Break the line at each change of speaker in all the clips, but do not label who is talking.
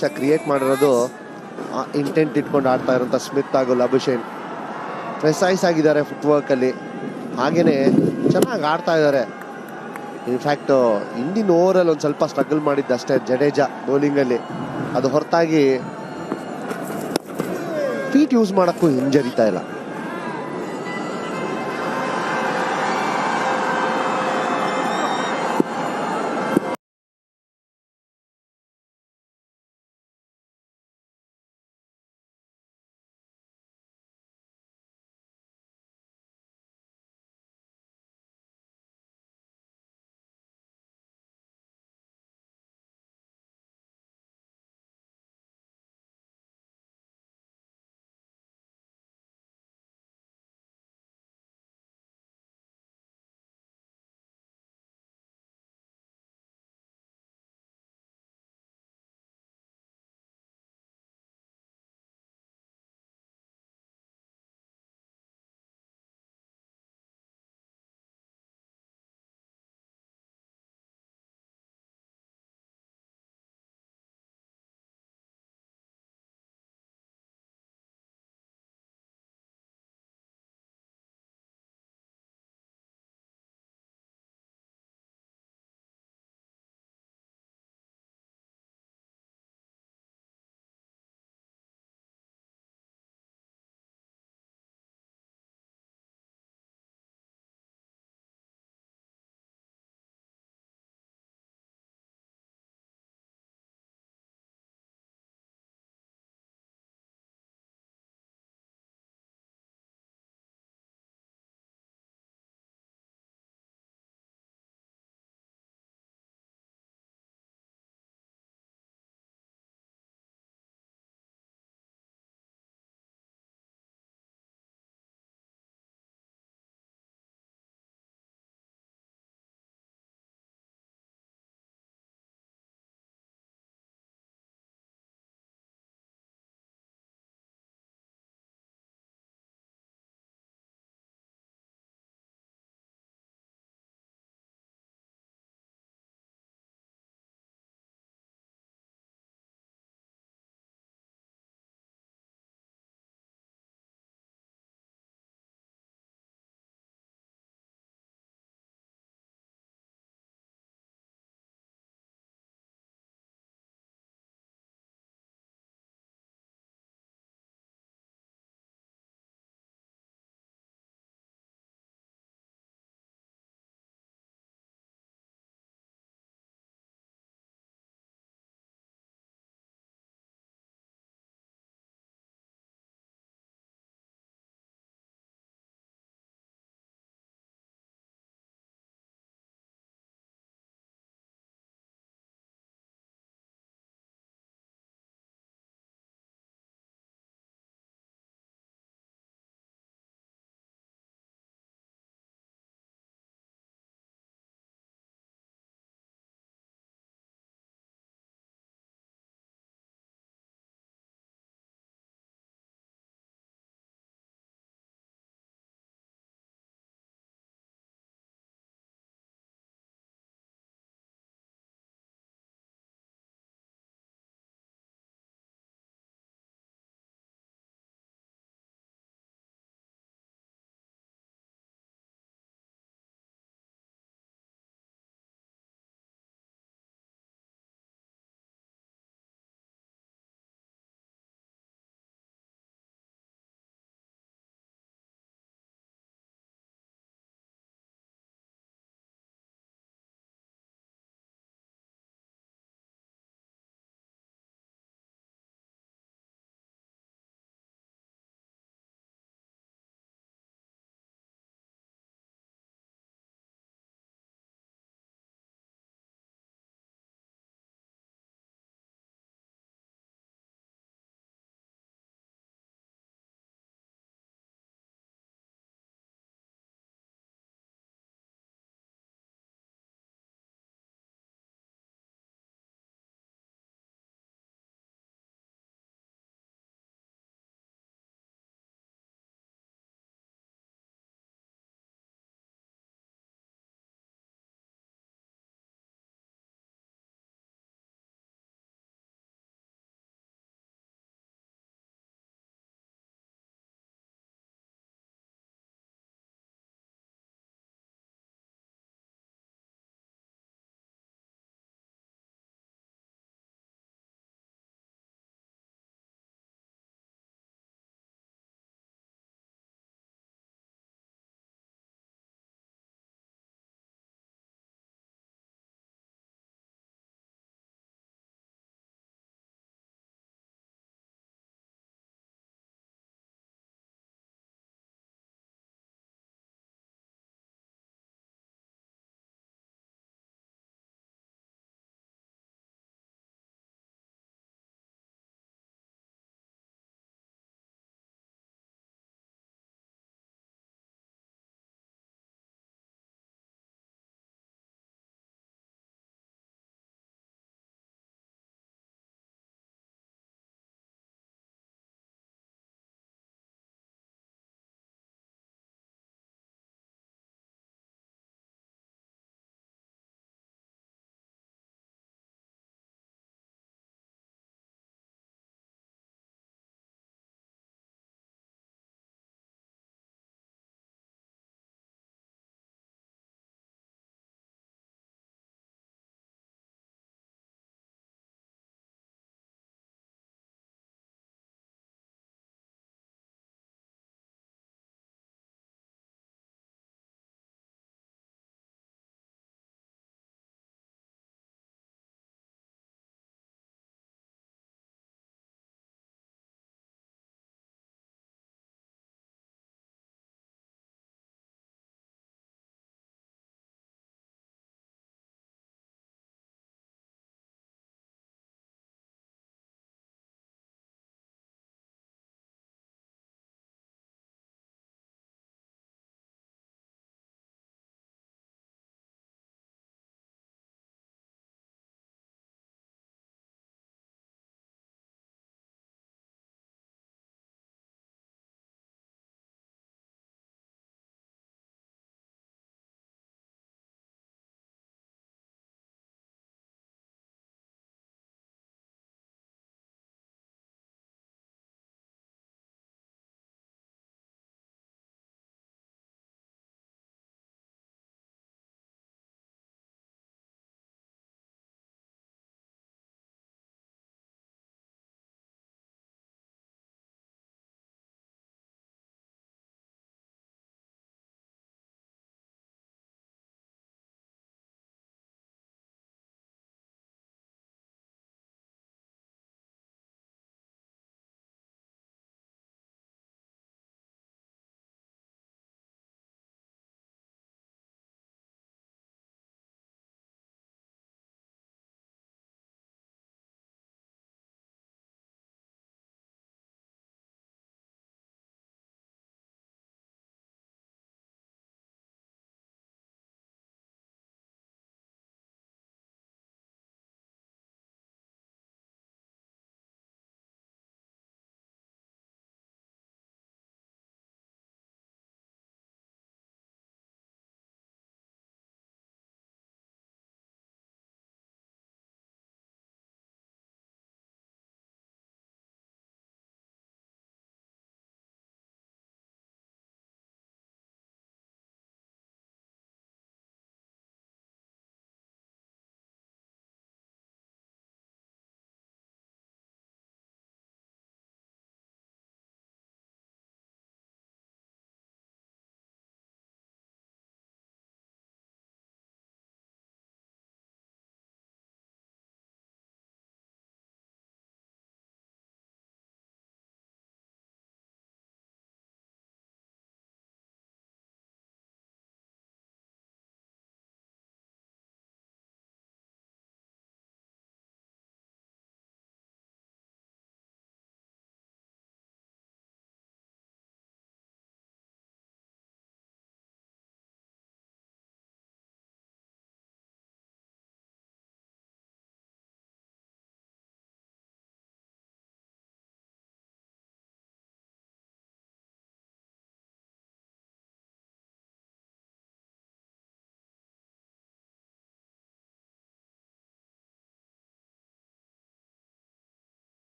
ನಿಮಿಷ ಕ್ರಿಯೇಟ್ ಮಾಡಿರೋದು ಇಂಟೆಂಟ್ ಇಟ್ಕೊಂಡು ಆಡ್ತಾ ಇರೋಂಥ ಸ್ಮಿತ್ ಹಾಗೂ ಲಬುಶೇನ್. ಪ್ರೆಸೈಸ್ ಆಗಿದ್ದಾರೆ ಫುಟ್ವರ್ಕಲ್ಲಿ, ಹಾಗೆಯೇ ಚೆನ್ನಾಗಿ ಆಡ್ತಾ ಇದ್ದಾರೆ. ಇನ್ಫ್ಯಾಕ್ಟ್ ಹಿಂದಿನ ಓವರಲ್ಲಿ ಒಂದು ಸ್ವಲ್ಪ ಸ್ಟ್ರಗಲ್ ಮಾಡಿದ್ದಷ್ಟೇ ಜಡೇಜಾ ಬೌಲಿಂಗಲ್ಲಿ. ಅದು ಹೊರತಾಗಿ ಫೀಟ್ ಯೂಸ್ ಮಾಡೋಕ್ಕೂ ಹಿಂಜರಿತಾ ಇಲ್ಲ.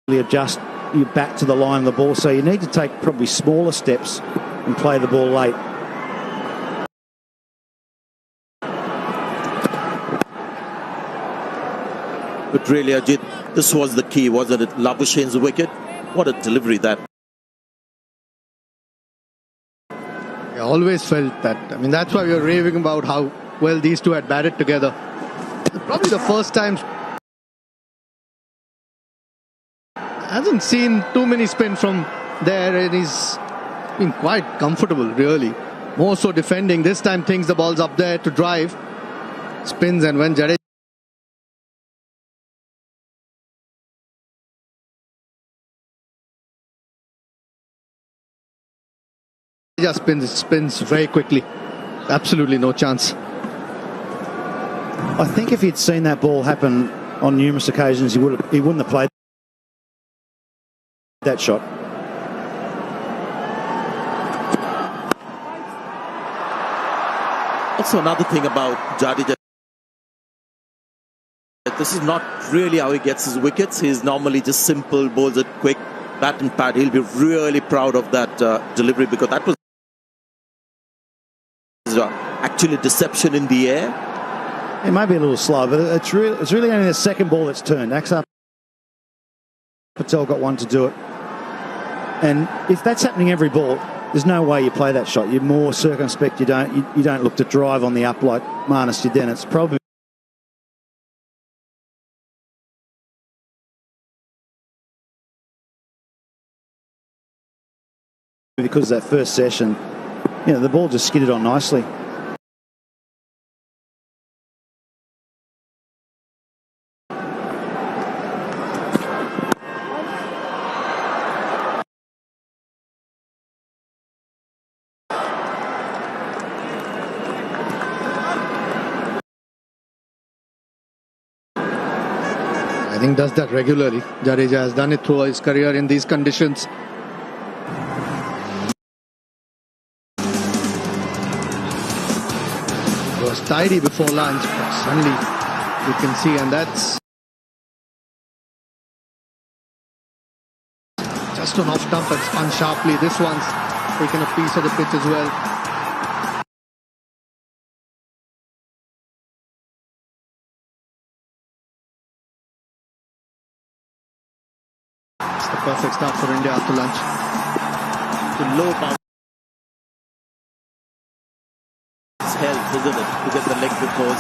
adjust your back to the line of the ball. So you need to take probably smaller steps and play the ball late.
But really, Ajit, this was the key, wasn't it? Labuschagn's wicket. What a delivery that.
I always felt that. I mean, that's why we were raving about how well these two had batted together. Probably the first time. Hasn't seen too many spin from there, and he's been quite comfortable, really. More so defending. This time thinks the ball's up there to drive. Spins, and when Jadeja spins very quickly. Absolutely no chance.
I think if he'd seen that ball happen on numerous occasions, he wouldn't have played that shot.
Also, another thing about Jadeja, this is not really how he gets his wickets. He's normally just simple, bowls it quick, bat and pad. He'll be really proud of that delivery, because that was actually deception in the air.
It may be a little slow, but it's really only the second ball that's turned. Axar Patel got one to do it. And if that's happening every ball, there's no way you play that shot. You're more circumspect. You don't look to drive on the up like Marnus did then. It's probably because of that first session, the ball just skidded on nicely.
I think does that regularly. Jadeja has done it through his career in these conditions. It was tidy before lunch, but suddenly you can see, and that's just an off stump and spun sharply. This one's taken a piece of the pitch as well. It's the perfect start for India after lunch.
The low bounce helps, isn't it, to get the leg before.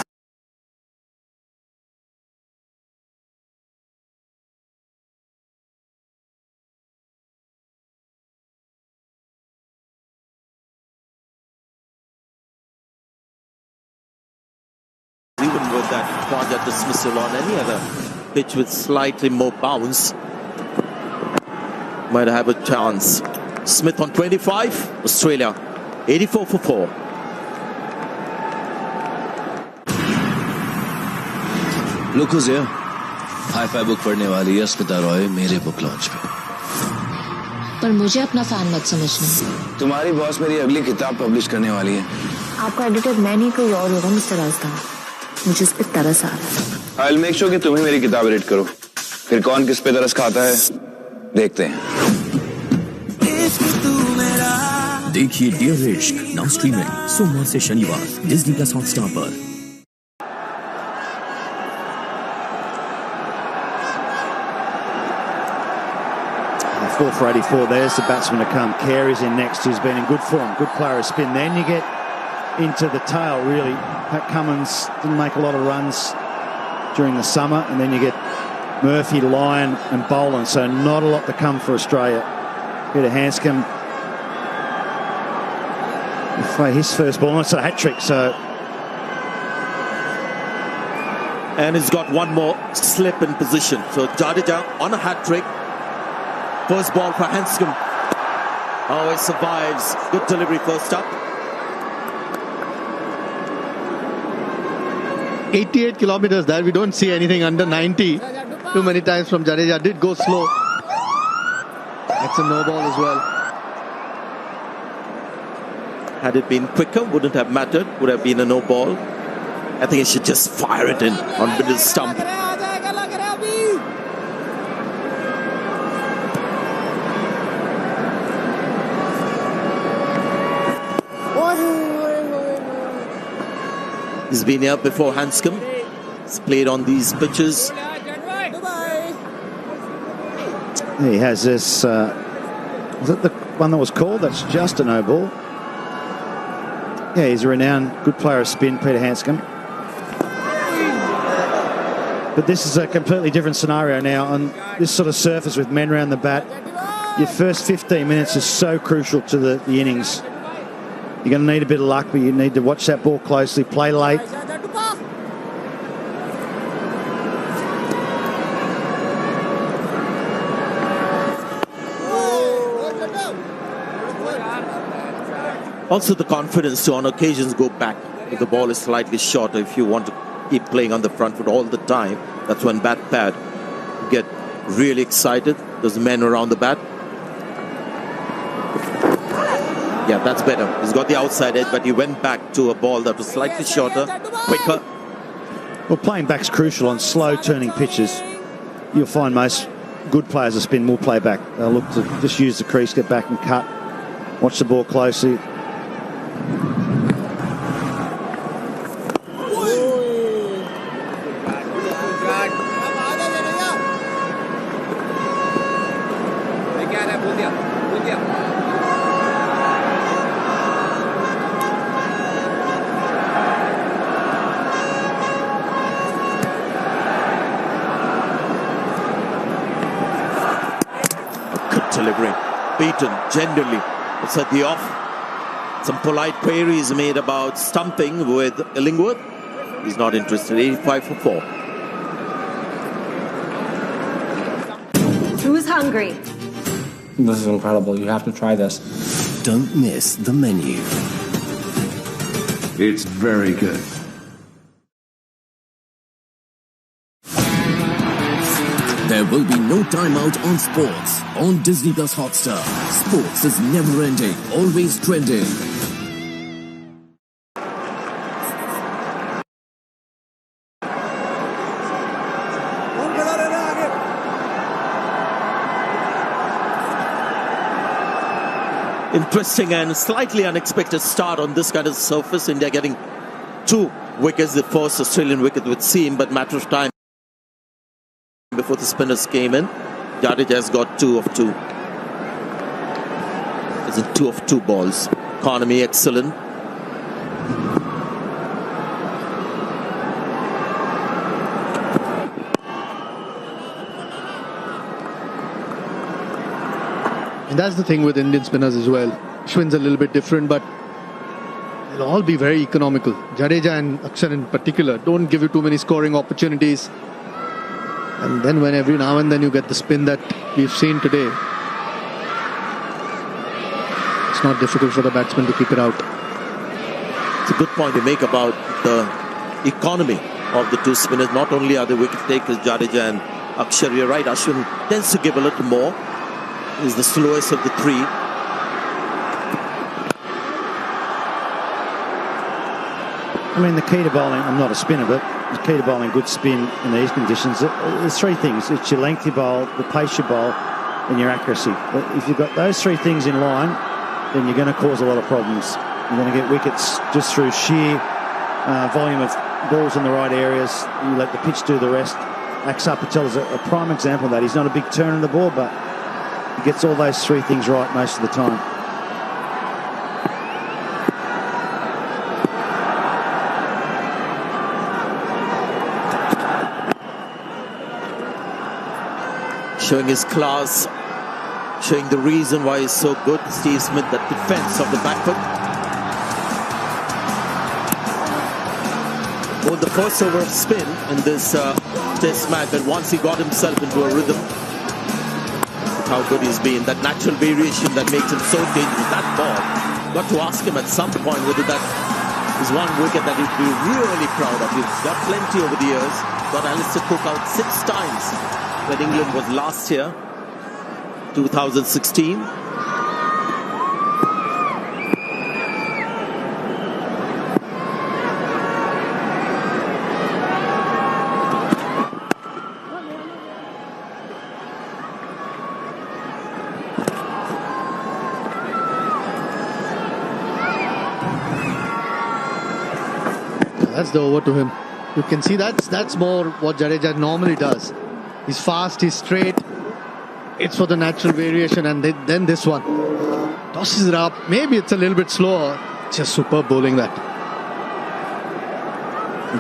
Even with that Khwaja dismissal on any other pitch with slightly more bounce, might have a chance. Smith on 25, Australia 84 for 4.
Look who's here. Hi-fi book पढ़ने वाली है स्मिता रॉय मेरे book launch पे।
पर मुझे अपना fan मत समझना।
तुम्हारी बॉस मेरी अगली किताब पब्लिश करने वाली है।
आपका एडिटर मैं नहीं कोई और होगा मिस्टर राजदान। मुझे इस पे तरस आ रहा है।
I'll make sure कि तुम ही मेरी किताब एडिट करो। फिर कौन किस पे तरस खाता है देखते हैं।
देखिए डियर इश्क नाउ स्ट्रीमिंग सोमवार से शनिवार डिज्नी प्लस हॉटस्टार पर।
4 for 84. There's the batsman to come. Carey's in next, who's been in good form. Good player of spin. Then you get into the tail, really. Pat Cummins didn't make a lot of runs during the summer. And then you get Murphy, Lyon and Boland. So not a lot to come for Australia. Peter Hanscom. His first ball, it's a hat-trick. So.
And he's got one more slip in position. So Jadeja on a hat-trick. First ball for Hanscom. Oh, it survives. Good delivery first up.
88 kilometers there. We don't see anything under 90 too many times from Jadeja. Did go slow. That's a no ball as well.
Had it been quicker, wouldn't have mattered. Would have been a no ball. I think he should just fire it in on middle stump. He's been here before, Hanscom. He's played on these pitches.
He has this. Was it the one that was called? That's just a no ball. Yeah, he's a renowned good player of spin, Peter Hanscom. But this is a completely different scenario now on this sort of surface with men around the bat. Your first 15 minutes is so crucial to the innings. You're going to need a bit of luck, but you need to watch that ball closely, play late.
Also the confidence to on occasions go back if the ball is slightly shorter. If you want to keep playing on the front foot all the time, that's when bat pad get really excited. There's men around the bat. Yeah, that's better. He's got the outside edge, but he went back to a ball that was slightly shorter, quicker.
Well, playing back's crucial on slow turning pitches. You'll find most good players of spin will play back. They'll look to just use the crease, get back and cut. Watch the ball closely.
Delivering, beaten, generally. It's at the off. Some polite queries made about stumping with Illingworth. He's not interested. 85 for 4.
Who's hungry?
This is incredible. You have to try this.
Don't miss the menu.
It's very good.
There will be no timeout on sports on Disney Plus Hotstar. Sports is never ending, always trending.
Interesting and slightly unexpected start on this kind of surface. India getting 2 wickets, the first Australian wicket would seem, but matter of time before the spinners came in. Jadeja has got 2 of 2. It's in 2 of 2 balls. Economy excellent.
And that's the thing with Indian spinners as well. Ashwin's a little bit different, but they'll all be very economical. Jadeja and Akshar in particular don't give you too many scoring opportunities. And then when every now and then you get the spin that we've seen today, it's not difficult for the batsman to keep it out.
It's a good point to make about the economy of the 2 spinners. Not only are they wicket takers, Jadeja and Akshar, you're right, Ashwin tends to give a little more. He's the slowest of the 3.
I mean, the key to bowling, I'm not a spinner, but the key to bowling good spin in these conditions, there's 3 things. It's your length you bowl, the pace you bowl, and your accuracy. But if you've got those 3 things in line, then you're going to cause a lot of problems. You're going to get wickets just through sheer volume of balls in the right areas. You let the pitch do the rest. Axar Patel is a prime example of that. He's not a big turn in the ball, but he gets all those 3 things right most of the time.
Showing his class, showing the reason why he's so good. Steve Smith, the defense of the back foot. Well, the first over of spin in this test match, but once he got himself into a rhythm, how good he's been. That natural variation that makes him so dangerous. That ball, got to ask him at some point whether that is one wicket that he'd be really proud of. He's got plenty over the years. Got Alistair Cook out 6 times when England was last year, 2016.
That's the over to him. You can see that's more what Jadeja normally does. He's fast, he's straight. It's for the natural variation, and then this one. Tosses it up. Maybe it's a little bit slower. Just superb bowling that.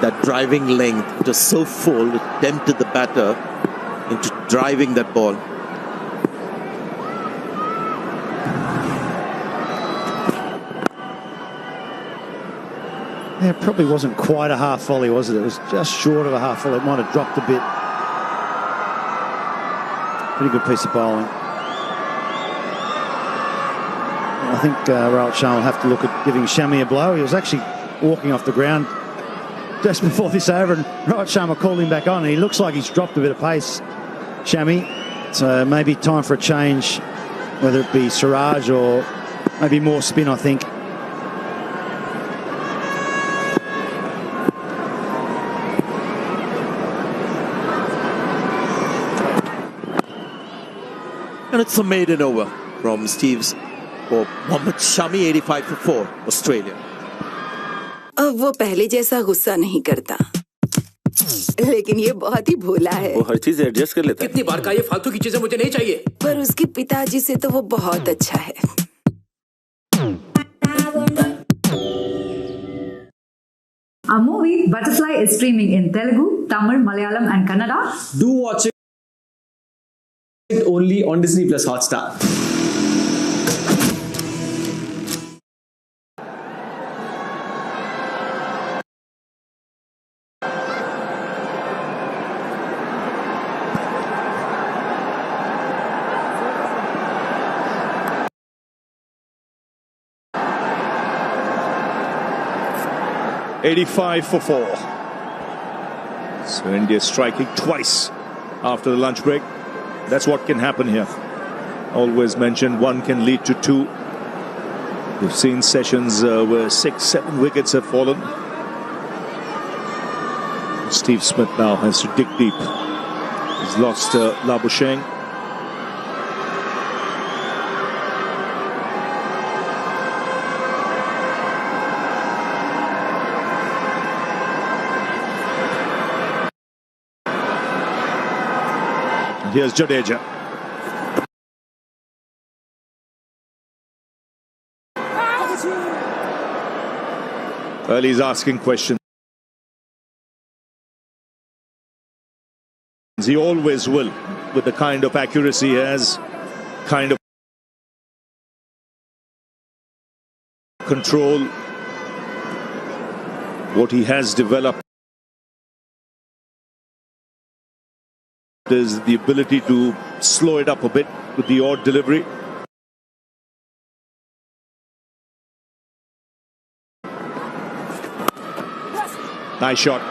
That driving length, it was so full, it tempted the batter into driving that ball.
Yeah, it probably wasn't quite a half volley, was it? It was just short of a half volley. It might have dropped a bit. Pretty good piece of bowling. I think Rohit Sharma will have to look at giving Shami a blow. He was actually walking off the ground just before this over, and Rohit Sharma called him back on, and he looks like he's dropped a bit of pace, Shami. So maybe time for a change, whether it be Siraj or maybe more spin, I think.
And it's a maiden over from Steve's for Mohammad Shami, 85 for 4, Australia.
अब वो पहले जैसा गुस्सा नहीं करता, लेकिन ये बहुत ही भोला है।
वो हर चीज एडजस्ट कर लेता है।
कितनी बार का ये फालतू की चीजें मुझे नहीं चाहिए।
पर उसके पिताजी से तो वो बहुत अच्छा है।
Our movie Butterfly is streaming in Telugu, Tamil, Malayalam and Kannada.
Do watch it only on Disney Plus Hotstar.
$85 for 4. So India striking twice after the lunch break. That's what can happen here. Always mentioned, one can lead to two. We've seen sessions where 6-7 wickets have fallen. Steve Smith now has to dig deep. He's lost Labuschagne. Here's Jadeja. Well, he's asking questions. He always will, with the kind of accuracy he has, kind of control, what he has developed is the ability to slow it up a bit with the odd delivery. Nice shot.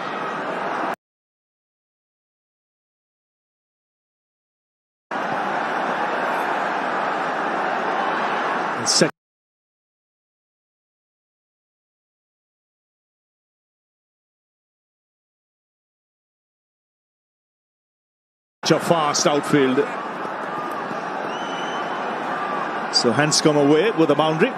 And second. A fast outfield. So Hanscom away with a boundary.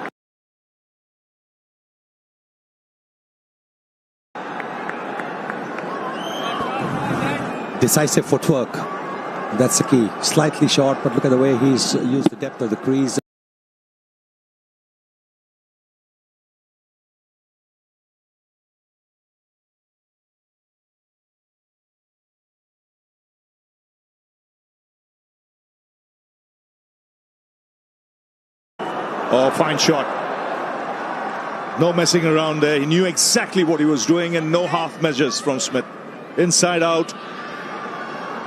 Decisive footwork. That's the key. Slightly short, but look at the way he's used the depth of the crease.
Oh, fine shot. No messing around there. He knew exactly what he was doing, and no half measures from Smith. Inside out.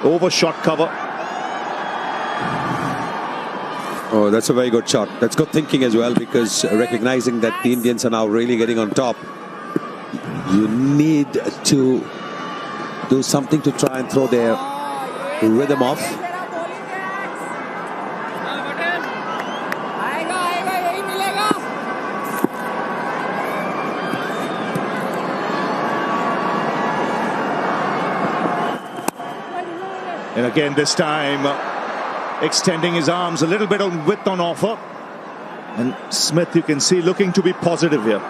Over shot cover.
Oh, that's a very good shot. That's good thinking as well, because recognizing that the Indians are now really getting on top, you need to do something to try and throw their rhythm off.
And again this time extending his arms, a little bit of width on offer. And Smith, you can see, looking to be positive here.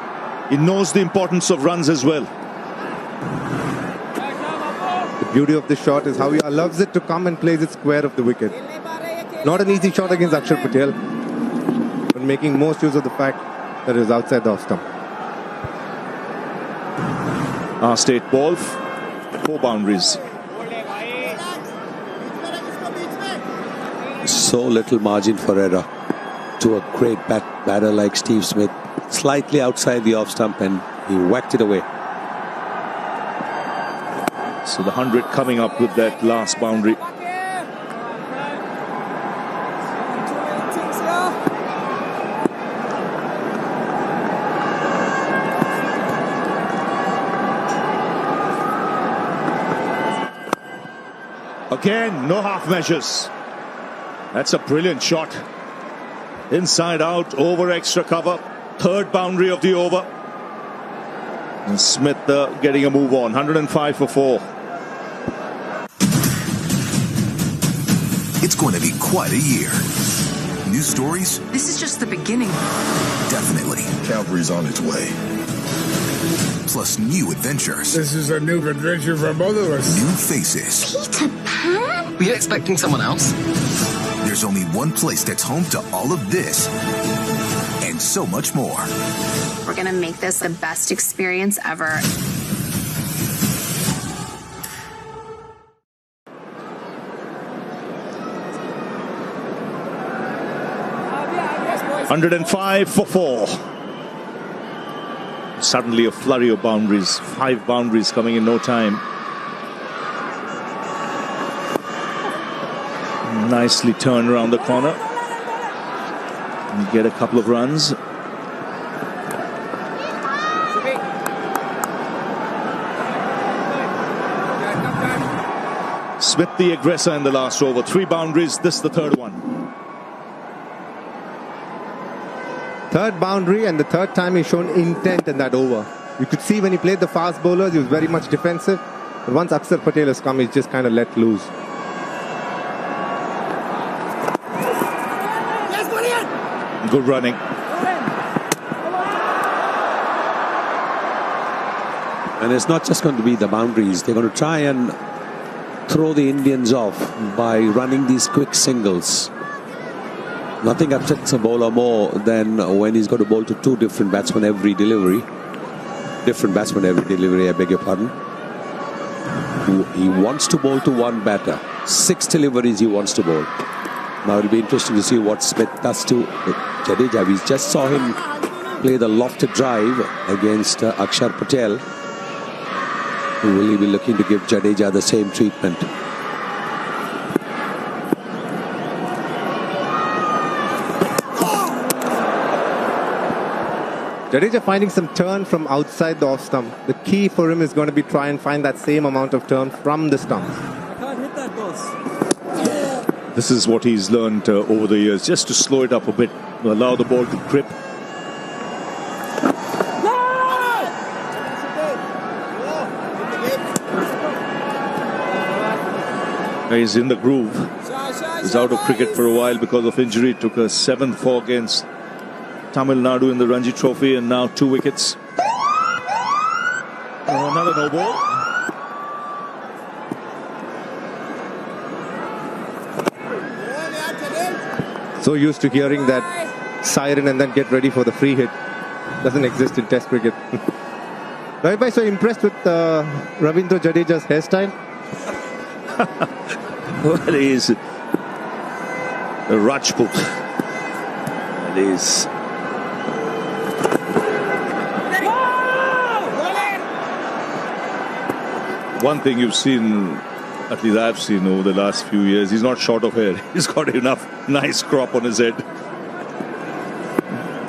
He knows the importance of runs as well.
The beauty of this shot is how he allows it to come and plays it square of the wicket. Not an easy shot against Akshar Patel, but making most use of the fact that it is outside the off stump.
Our state ball, 4 boundaries.
So little margin for error to a great batter like Steve Smith. Slightly outside the off stump and he whacked it away.
So the 100 coming up with that last boundary. Again, no half measures. That's a brilliant shot. Inside out, over extra cover. 3rd boundary of the over. And Smith getting a move on. 105 for 4.
It's going to be quite a year. New stories?
This is just the beginning.
Definitely.
Cavalry's on its way.
Plus new adventures.
This is a new adventure for both of us.
New faces.
Peter Pan? Were you expecting someone else?
There's only one place that's home to all of this and so much more.
We're going to make this the best experience ever.
$105 for 4. Suddenly a flurry of boundaries. 5 boundaries coming in no time. Nicely turned around the corner. And get a couple of runs. Smith the aggressor in the last over. 3 boundaries. This is the 3rd one.
3rd boundary and the 3rd time he's shown intent in that over. You could see when he played the fast bowlers, he was very much defensive. But once Akshar Patel has come, he's just kind of let loose.
Good running.
And it's not just going to be the boundaries. They're going to try and throw the Indians off by running these quick singles. Nothing upsets a bowler more than when he's got to bowl to 2 different batsmen every delivery. Different batsmen every delivery, I beg your pardon. He wants to bowl to 1 batter. 6 deliveries he wants to bowl. Now it'll be interesting to see what Smith does to Jadeja. We just saw him play the lofted drive against Akshar Patel. Will he be looking to give Jadeja the same treatment?
Jadeja finding some turn from outside the off stump. The key for him is going to be try and find that same amount of turn from the stump.
Can't hit that, boss.
This is what he's learned over the years, just to slow it up a bit, allow the ball to grip. He's in the groove. He's out of cricket for a while because of injury. Took a 7th for against Tamil Nadu in the Ranji Trophy, and now 2 wickets. Another no ball.
So used to hearing that siren and then get ready for the free hit. Doesn't exist in Test cricket. Why am I so impressed with Ravindra Jadeja's hairstyle?
Well, he's a Rajput. It is. One thing you've seen, at least I've seen over the last few years, he's not short of hair. He's got enough nice crop on his head.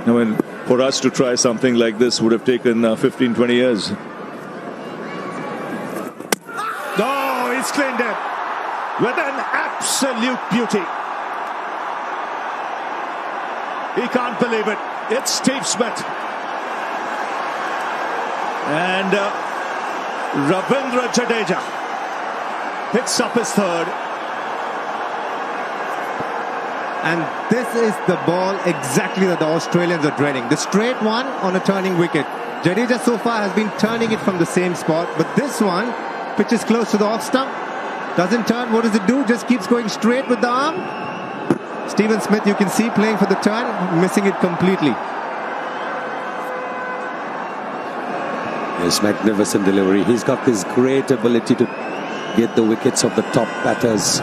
I mean, for us to try something like this would have taken 15, 20 years. No, he's cleaned it with an absolute beauty. He can't believe it. It's Steve Smith. And Ravindra Jadeja picks up his 3rd.
And this is the ball exactly that the Australians are dreading. The straight one on a turning wicket. Jadeja so far has been turning it from the same spot, but this one pitches close to the off stump. Doesn't turn. What does it do? Just keeps going straight with the arm. Stephen Smith, you can see playing for the turn, missing it completely.
Yes, magnificent delivery. He's got this great ability to get the wickets of the top batters.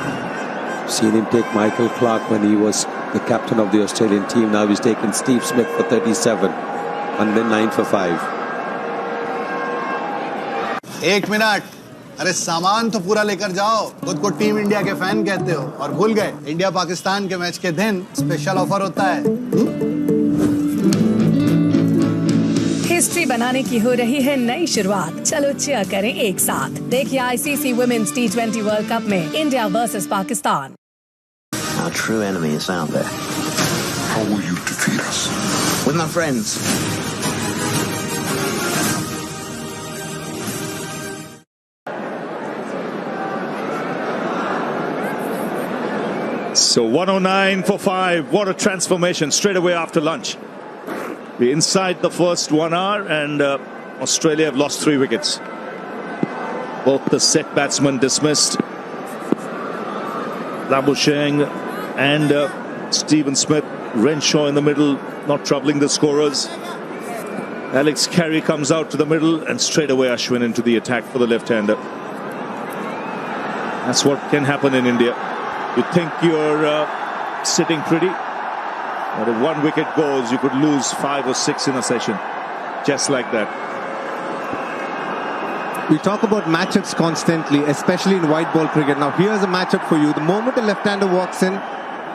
Seen him take Michael Clarke when he was the captain of the Australian team. Now he's taken Steve Smith for 37 and then 9 for 5.
1 minute. अरे सामान तो पूरा लेकर जाओ. खुद को team India के fan कहते हो और भूल गए इंडिया पाकिस्तान के मैच के दिन स्पेशल ऑफर होता है.
हिस्ट्री बनाने की हो रही है नई शुरुआत. चलो चीयर करें एक साथ. देखिए ICC women's T20 world cup में India versus Pakistan.
Our true enemy is out there.
How will you defeat us?
With my friends.
So 109 for 5. What a transformation straight away after lunch. We're inside the first 1 hour and Australia have lost 3 wickets. Both the set batsmen dismissed. Labuschagne and Stephen Smith. Renshaw in the middle, not troubling the scorers. Alex Carey comes out to the middle and straight away Ashwin into the attack for the left-hander. That's what can happen in India. You think you're sitting pretty, but if 1 wicket goes, you could lose 5 or 6 in a session, just like that.
We talk about matchups constantly, especially in white ball cricket. Now here's a matchup for you. The moment a left-hander walks in,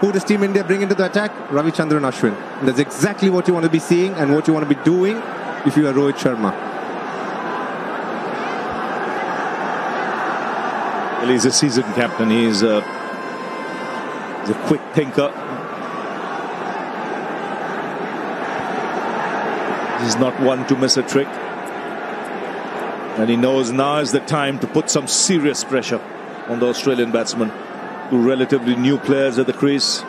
who does Team India bring into the attack? Ravichandran Ashwin. And that's exactly what you want to be seeing and what you want to be doing if you are Rohit Sharma.
Well, he's a seasoned captain. He's a quick thinker. He's not one to miss a trick. And he knows now is the time to put some serious pressure on the Australian batsmen. 2 relatively new players at the crease.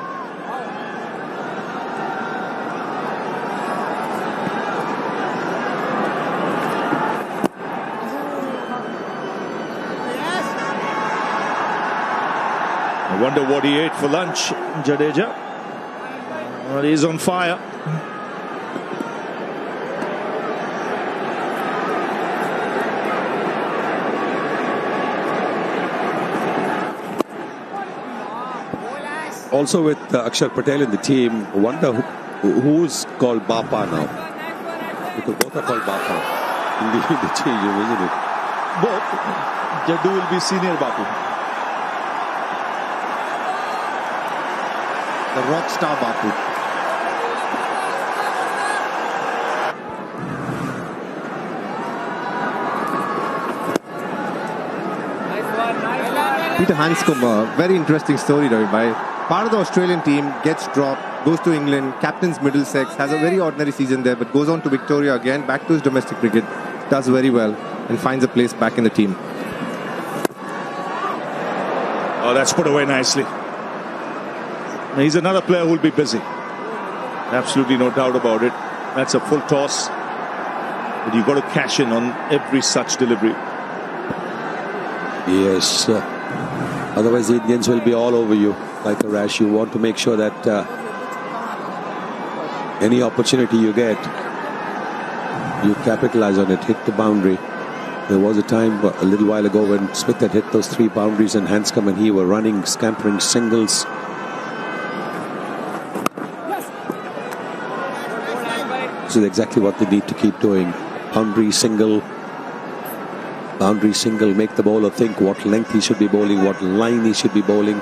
I wonder what he ate for lunch, Jadeja. Well, he's on fire.
Also with Akshar Patel in the team, I wonder who's called Bapa now. Because both are called Bapa in the change, isn't it?
Both. Jaddu will be senior Bapu.
The rock star Bapu. Peter Hanscom, very interesting story, Ravi bhai. Part of the Australian team gets dropped, goes to England, captains Middlesex, has a very ordinary season there, but goes on to Victoria again, back to his domestic cricket, does very well, and finds a place back in the team.
Oh, that's put away nicely. He's another player who will be busy. Absolutely no doubt about it. That's a full toss. But you've got to cash in on every such delivery.
Yes. Otherwise, the Indians will be all over you like a rash. You want to make sure that any opportunity you get, you capitalize on it, hit the boundary. There was a time a little while ago when Smith had hit those 3 boundaries and Hanscom and he were running, scampering singles. This is exactly what they need to keep doing. Boundary single, make the bowler think what length he should be bowling, what line he should be bowling.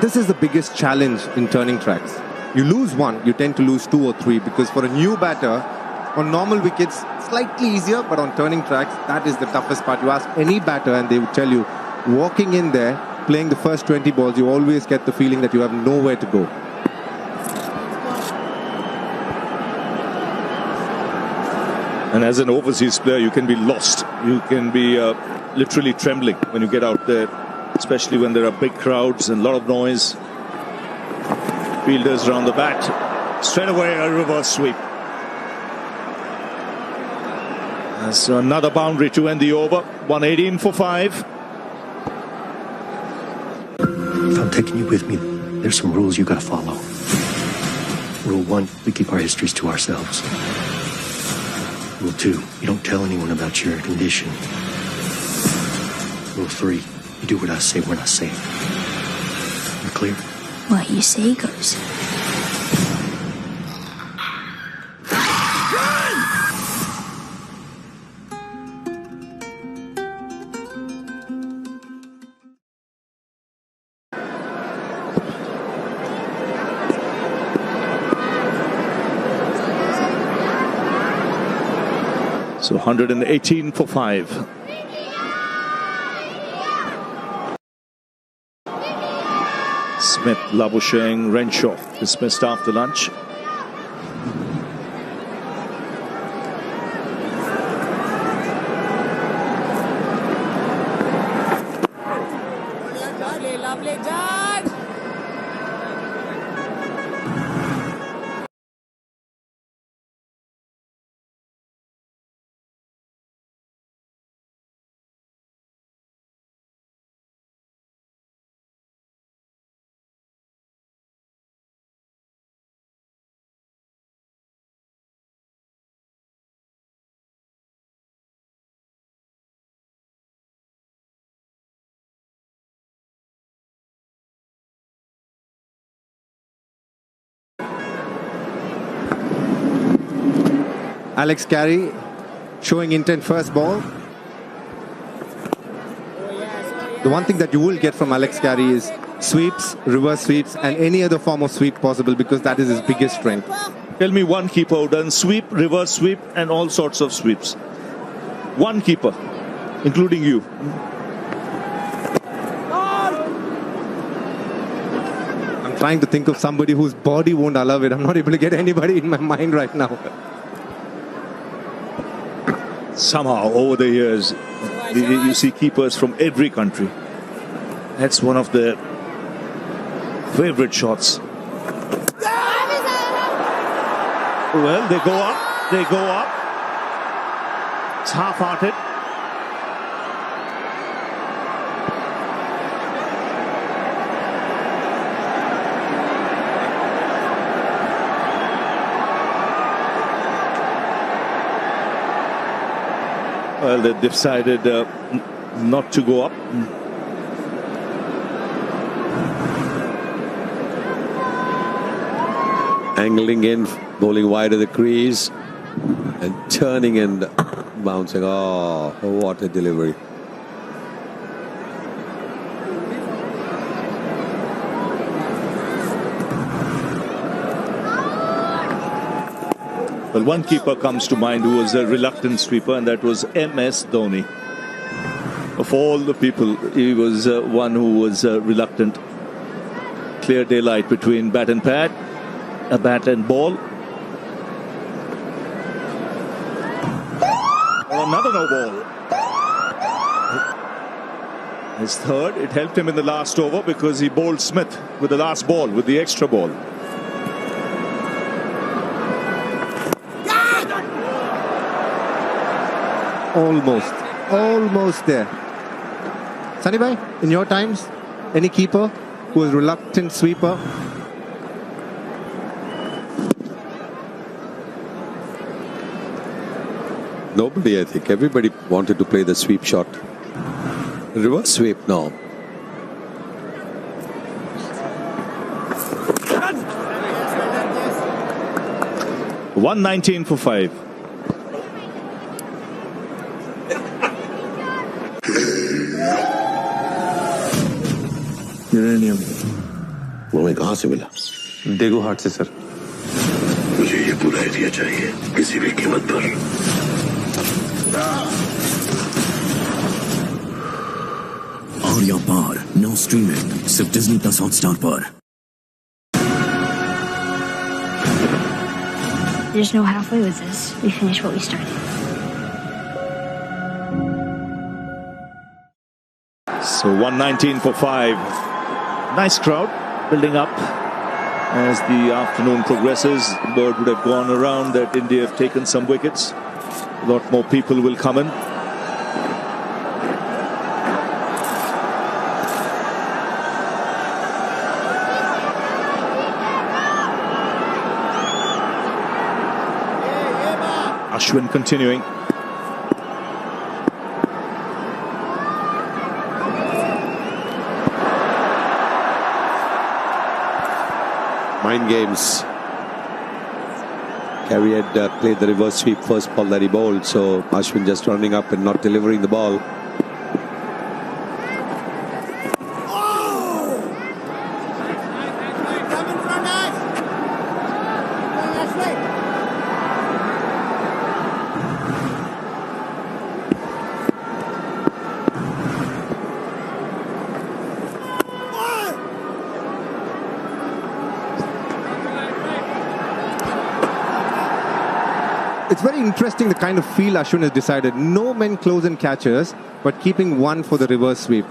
This is the biggest challenge in turning tracks. You lose 1, you tend to lose 2 or 3, because for a new batter, on normal wickets, slightly easier, but on turning tracks, that is the toughest part. You ask any batter and they would tell you, walking in there, playing the first 20 balls, you always get the feeling that you have nowhere to go.
And as an overseas player, you can be lost. You can be literally trembling when you get out there, especially when there are big crowds and a lot of noise. Fielders around the bat. Straight away, a reverse sweep. That's another boundary to end the over. 118 for 5.
If I'm taking you with me, there's some rules you gotta follow. Rule 1, we keep our histories to ourselves. Rule 2, you don't tell anyone about your condition. Rule 3, you do what I say when I say it. You clear?
What you say goes.
So 118 for 5. Smith, Labuschagne, Renshaw dismissed after lunch.
Lovely judge.
Alex Carey showing intent first ball. The one thing that you will get from Alex Carey is sweeps, reverse sweeps, and any other form of sweep possible, because that is his biggest strength.
Tell me one keeper who done sweep, reverse sweep, and all sorts of sweeps. One keeper, including you.
I'm trying to think of somebody whose body won't allow it. I'm not able to get anybody in my mind right now.
Somehow, over the years, you see keepers from every country. That's one of the favorite shots. Well, they go up. They go up. It's half-hearted. Well, they decided not to go up.
Angling in, bowling wide of the crease, and turning and bouncing. Oh, what a delivery.
Well, one keeper comes to mind who was a reluctant sweeper, and that was MS Dhoni. Of all the people, he was one who was reluctant. Clear daylight between bat and pad, a bat and ball. Oh, another no ball. His third, it helped him in the last over because he bowled Smith with the last ball, with the extra ball.
Almost there. Sunny bhai, in your times, any keeper who was reluctant sweeper?
Nobody, I think. Everybody wanted to play the sweep shot. Reverse sweep, no.
$119 for 5.
Uranium
वो मैं कहाँ से मिला?
देगो हाट से sir.
मुझे ये पूरा एरिया चाहिए किसी भी कीमत पर।
Arya Par now streaming सिर्फ Disney Plus Hotstar पर।
There's no halfway with this. We finish what we started.
So 119 for 5. Nice crowd building up as the afternoon progresses. Word would have gone around that India have taken some wickets. A lot more people will come in. Ashwin continuing.
Mind games. Carey had played the reverse sweep first ball that he bowled, so Ashwin just running up and not delivering the ball.
It's very interesting the kind of field Ashwin has decided. No men close and catchers, but keeping one for the reverse sweep.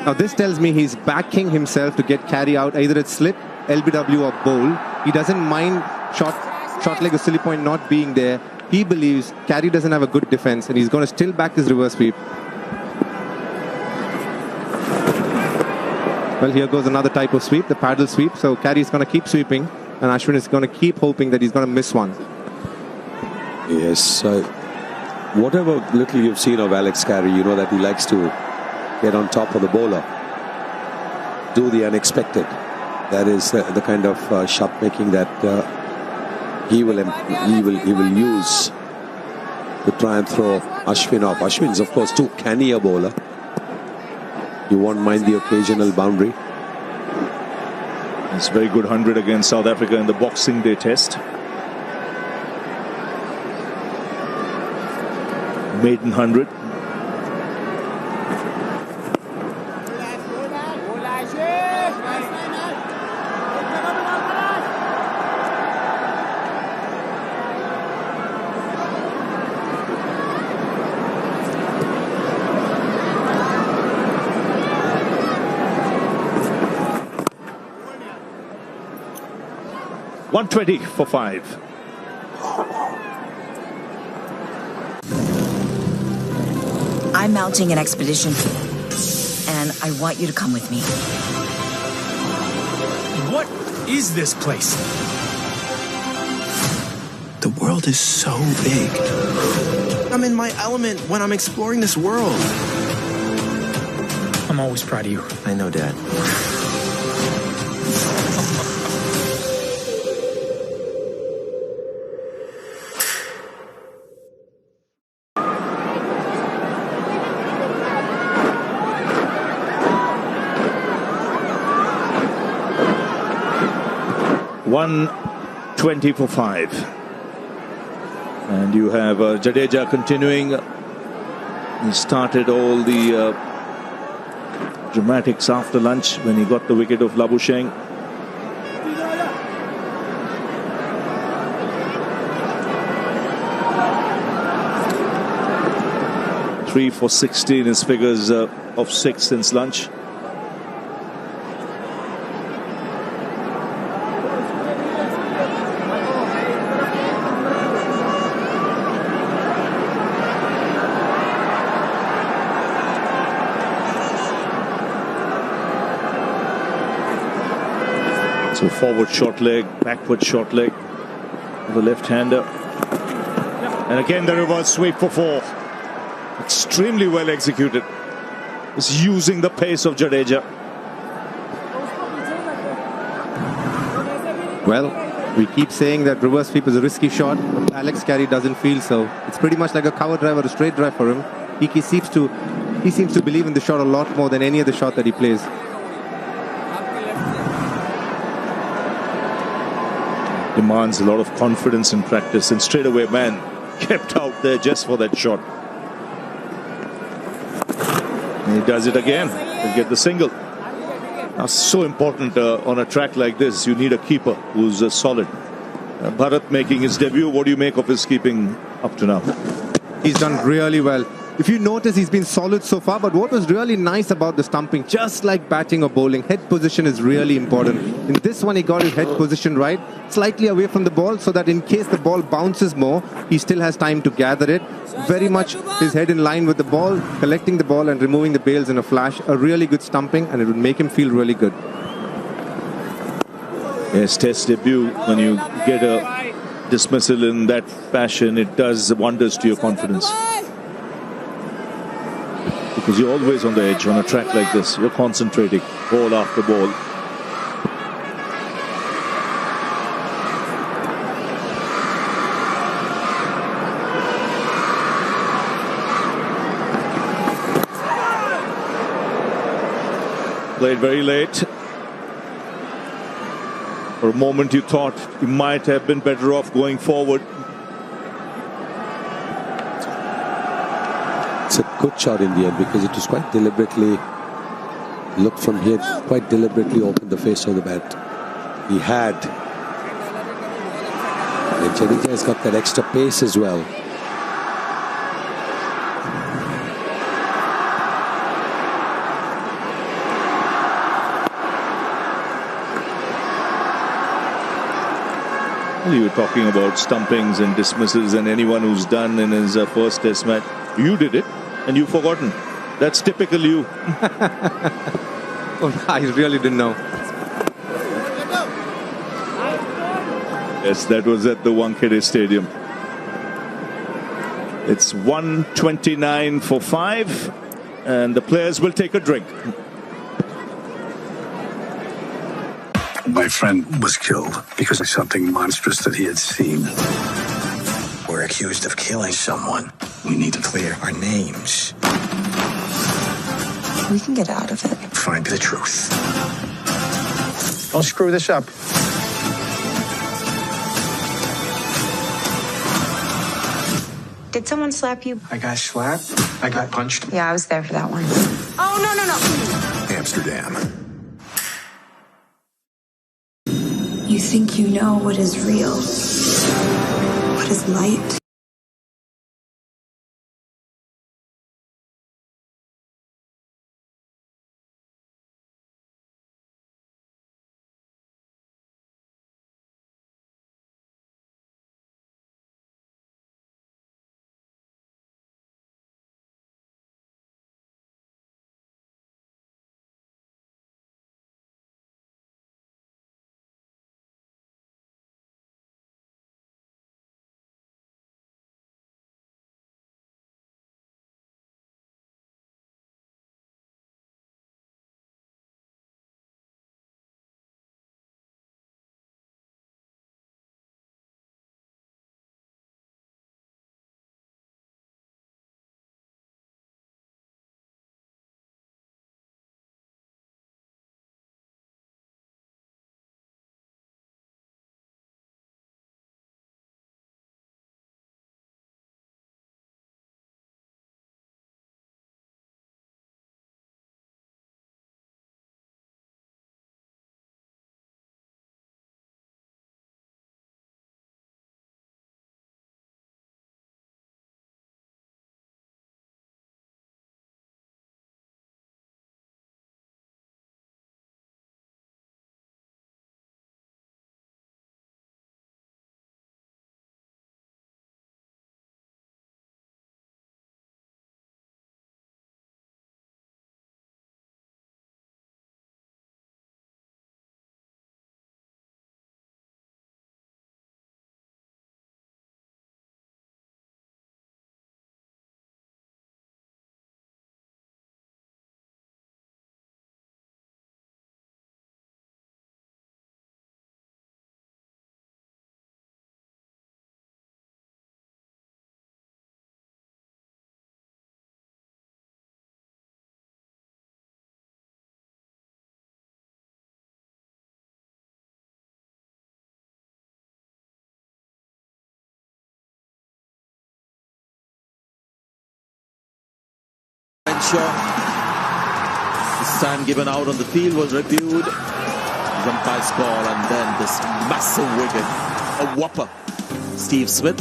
Now this tells me he's backing himself to get Carey out either at slip, LBW or bowl. He doesn't mind short leg or silly point not being there. He believes Carey doesn't have a good defense and he's going to still back his reverse sweep. Well, here goes another type of sweep, the paddle sweep. So Carey is going to keep sweeping and Ashwin is going to keep hoping that he's going to miss one.
Yes, whatever little you've seen of Alex Carey, you know that he likes to get on top of the bowler, do the unexpected. That is the kind of shot making that he will use to try and throw Ashwin off. Ashwin's of course too canny a bowler. You won't mind the occasional boundary.
It's a very good 100 against South Africa in the Boxing Day test. Maiden 100. .120 for 5.
I'm mounting an expedition, and I want you to come with me.
What is this place?
The world is so big. I'm in my element when I'm exploring this world.
I'm always proud of you.
I know, Dad.
.120 for 5. And you have Jadeja continuing. He started all the dramatics after lunch when he got the wicket of Labuschagne. Three for 16 his figures of 6 since lunch. So forward short leg, backward short leg, the left-hander. And again the reverse sweep for 4. Extremely well executed. It's using the pace of Jadeja.
Well, we keep saying that reverse sweep is a risky shot, but Alex Carey doesn't feel so. It's pretty much like a cover drive or a straight drive for him. He seems to believe in the shot a lot more than any other shot that he plays.
Demands a lot of confidence in practice, and straight away man kept out there just for that shot. And he does it again to get the single. Now so important on a track like this, you need a keeper who's solid. Bharat making his debut. What do you make of his keeping up to now?
He's done really well. If you notice, he's been solid so far, but what was really nice about the stumping, just like batting or bowling, head position is really important. In this one, he got his head position right, slightly away from the ball, so that in case the ball bounces more, he still has time to gather it. Very much his head in line with the ball, collecting the ball and removing the bails in a flash. A really good stumping, and it would make him feel really good.
Yes, test debut, when you get a dismissal in that fashion, it does wonders to your confidence. Because you're always on the edge on a track like this. You're concentrating ball after ball. Played very late. For a moment you thought you might have been better off going forward.
It's a good shot in the end because it was quite deliberately, looked from here, quite deliberately opened the face of the bat. He had. And Jadeja has got that extra pace as well.
Well, you were talking about stumpings and dismissals, and anyone who's done in his first test match. You did it, and you've forgotten. That's typical you.
Oh, I really didn't know.
Yes, that was at the Wankhede Stadium. It's 1:29 for 5, and the players will take a drink.
My friend was killed because of something monstrous that he had seen.
We're accused of killing someone. We need to clear our names.
We can get out of it.
Find the truth.
Don't screw this up.
Did someone slap you?
I got slapped. I got punched.
Yeah, I was there for that one. Oh, no, no, no.
Amsterdam.
You think you know what is real, what is light.
This time given out on the field was reviewed. The umpire's call, and then this massive wicket a whopper. Steve Smith.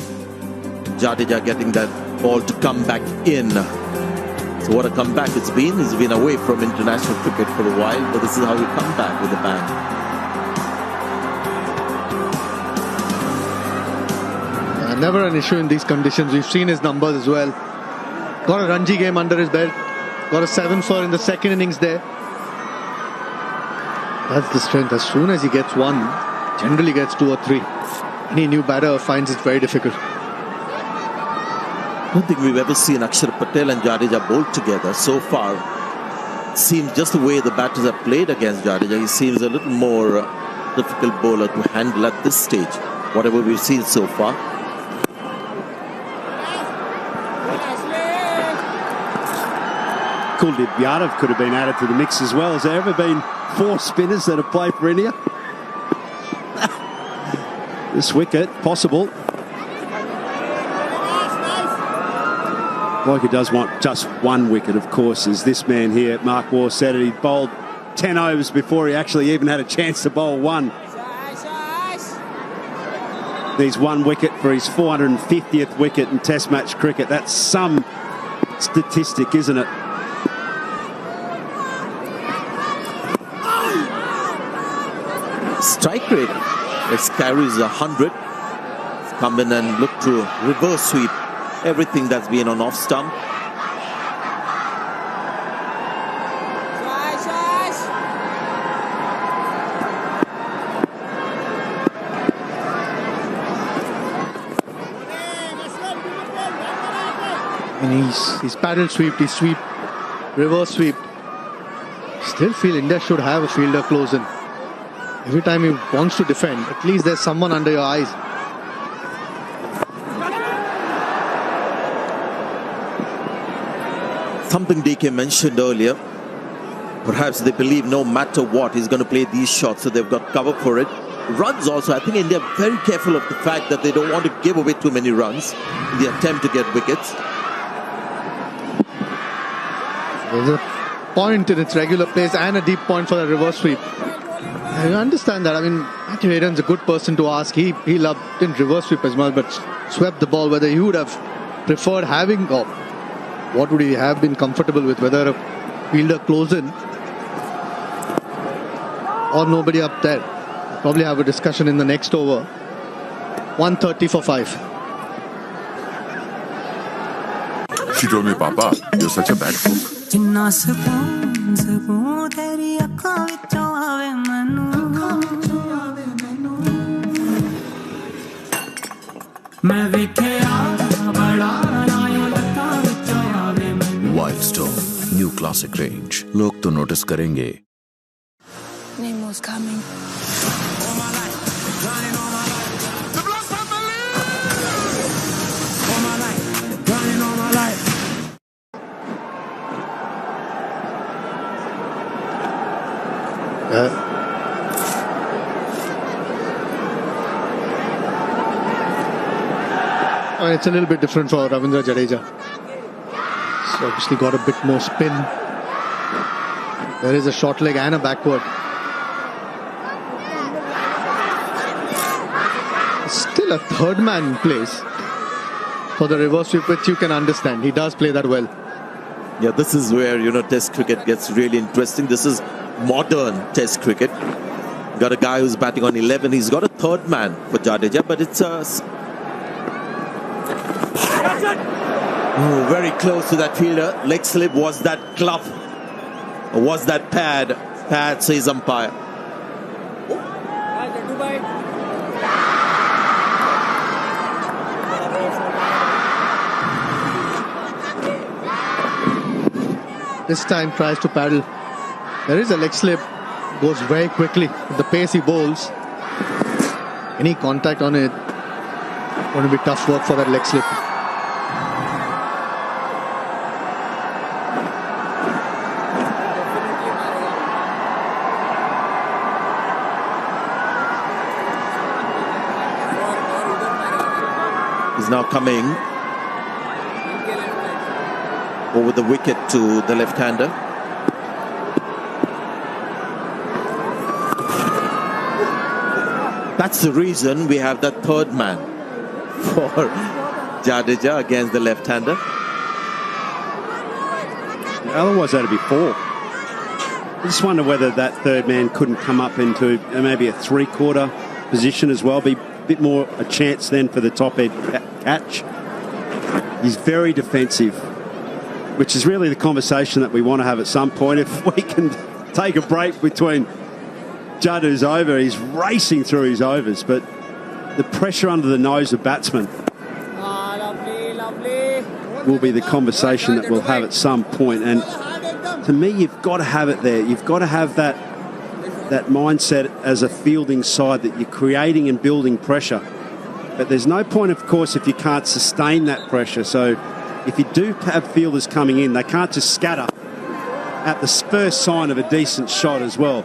Jadeja getting that ball to come back in. So what a comeback it's been. He's been away from international cricket for a while, but this is how he come back with a bang.
Never an issue in these conditions. We've seen his numbers as well. Got a Ranji game under his belt. Got a 7-for in the second innings there. That's the strength. As soon as he gets one, generally gets 2 or 3. Any new batter finds it very difficult.
I don't think we've ever seen Akshar Patel and Jadeja bowl together so far. Seems just the way the batters have played against Jadeja, he seems a little more difficult bowler to handle at this stage, whatever we've seen so far.
Kuldeep Yadav could have been added to the mix as well. Has there ever been 4 spinners that have played for India? This wicket, possible. Like he does want just 1 wicket, of course, as this man here, Mark Waugh, said it. He bowled 10 overs before he actually even had a chance to bowl 1. There's 1 wicket for his 450th wicket in Test match cricket. That's some statistic, isn't it?
Strike rate, this carries 100. Come in and look to reverse sweep everything that's been on off stump.
And he's paddle sweep, he sweep, reverse sweep. Still feel India should have a fielder close in. Every time he wants to defend, at least there's someone under your eyes.
Something DK mentioned earlier. Perhaps they believe no matter what, he's going to play these shots, so they've got cover for it. Runs also, I think India are very careful of the fact that they don't want to give away too many runs in the attempt to get wickets.
There's a point in its regular place and a deep point for the reverse sweep. I understand that. I mean, Matthew Hayden's a good person to ask. He didn't reverse sweep as much, but swept the ball. Whether he would have preferred having, or what would he have been comfortable with? Whether a fielder close in or nobody up there. We'll probably have a discussion in the next over. 130 for 5.
She told me, Papa, you're such a bad cook.
Wildstone, new classic range. लोग तो notice करेंगे.
Nemo's coming.
It's a little bit different for Ravindra Jadeja. He's obviously got a bit more spin. There is a short leg and a backward. Still a third man in place for the reverse sweep, which you can understand. He does play that well.
Yeah, this is where, Test cricket gets really interesting. This is modern Test cricket. Got a guy who's batting on 11. He's got a third man for Jadeja, but it's a... Oh, very close to that fielder. Leg slip. Was that glove? Or was that pad? Pad, says umpire.
This time tries to paddle. There is a leg slip. Goes very quickly with the pace he bowls. Any contact on it, going to be tough work for that leg slip.
He's now coming over the wicket to the left-hander. That's the reason we have that third man for Jadeja against the left-hander.
Otherwise, that'd be 4. I just wonder whether that third man couldn't come up into maybe a three-quarter position as well. Be a bit more a chance then for the top-end catch. He's very defensive, which is really the conversation that we want to have at some point. If we can take a break between Jadu's over, he's racing through his overs, but the pressure under the nose of batsmen will be the conversation that we'll have at some point. And to me, you've got to have it there. You've got to have that mindset as a fielding side that you're creating and building pressure. But there's no point, of course, if you can't sustain that pressure. So if you do have fielders coming in, they can't just scatter at the first sign of a decent shot as well.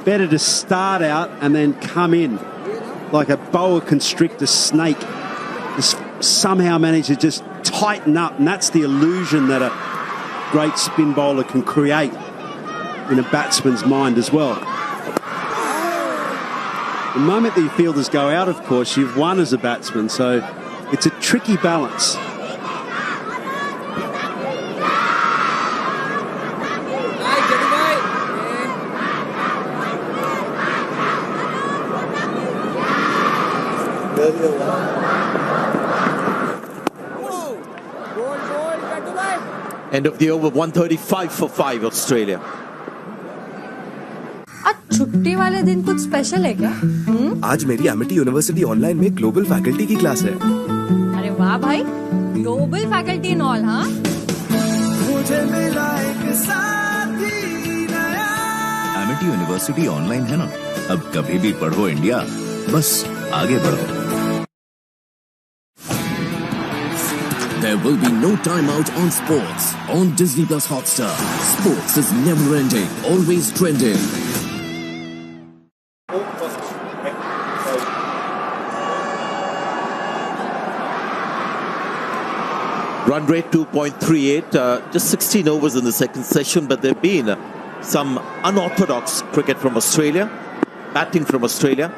Better to start out and then come in like a boa constrictor snake. Just somehow manage to just tighten up, and that's the illusion that a great spin bowler can create in a batsman's mind as well. The moment that your fielders go out, of course, you've won as a batsman, so it's a tricky balance.
End of the over, 135 for 5 Australia.
आज छुट्टी वाले दिन कुछ special है क्या?
आज मेरी Amity university online में ग्लोबल फैकल्टी की क्लास है।
अरे वाह भाई, ग्लोबल फैकल्टी इन ऑल, हाँ?
मुझे मिला एक साथी नया।
एमिटी यूनिवर्सिटी ऑनलाइन है ना, अब कभी भी पढ़ो इंडिया, बस आगे बढ़ो।
There will be no timeout on sports on Disney Plus Hotstar. Sports is never ending, always trending.
Run rate 2.38, just 16 overs in the second session, but there have been some unorthodox cricket from Australia, batting from Australia.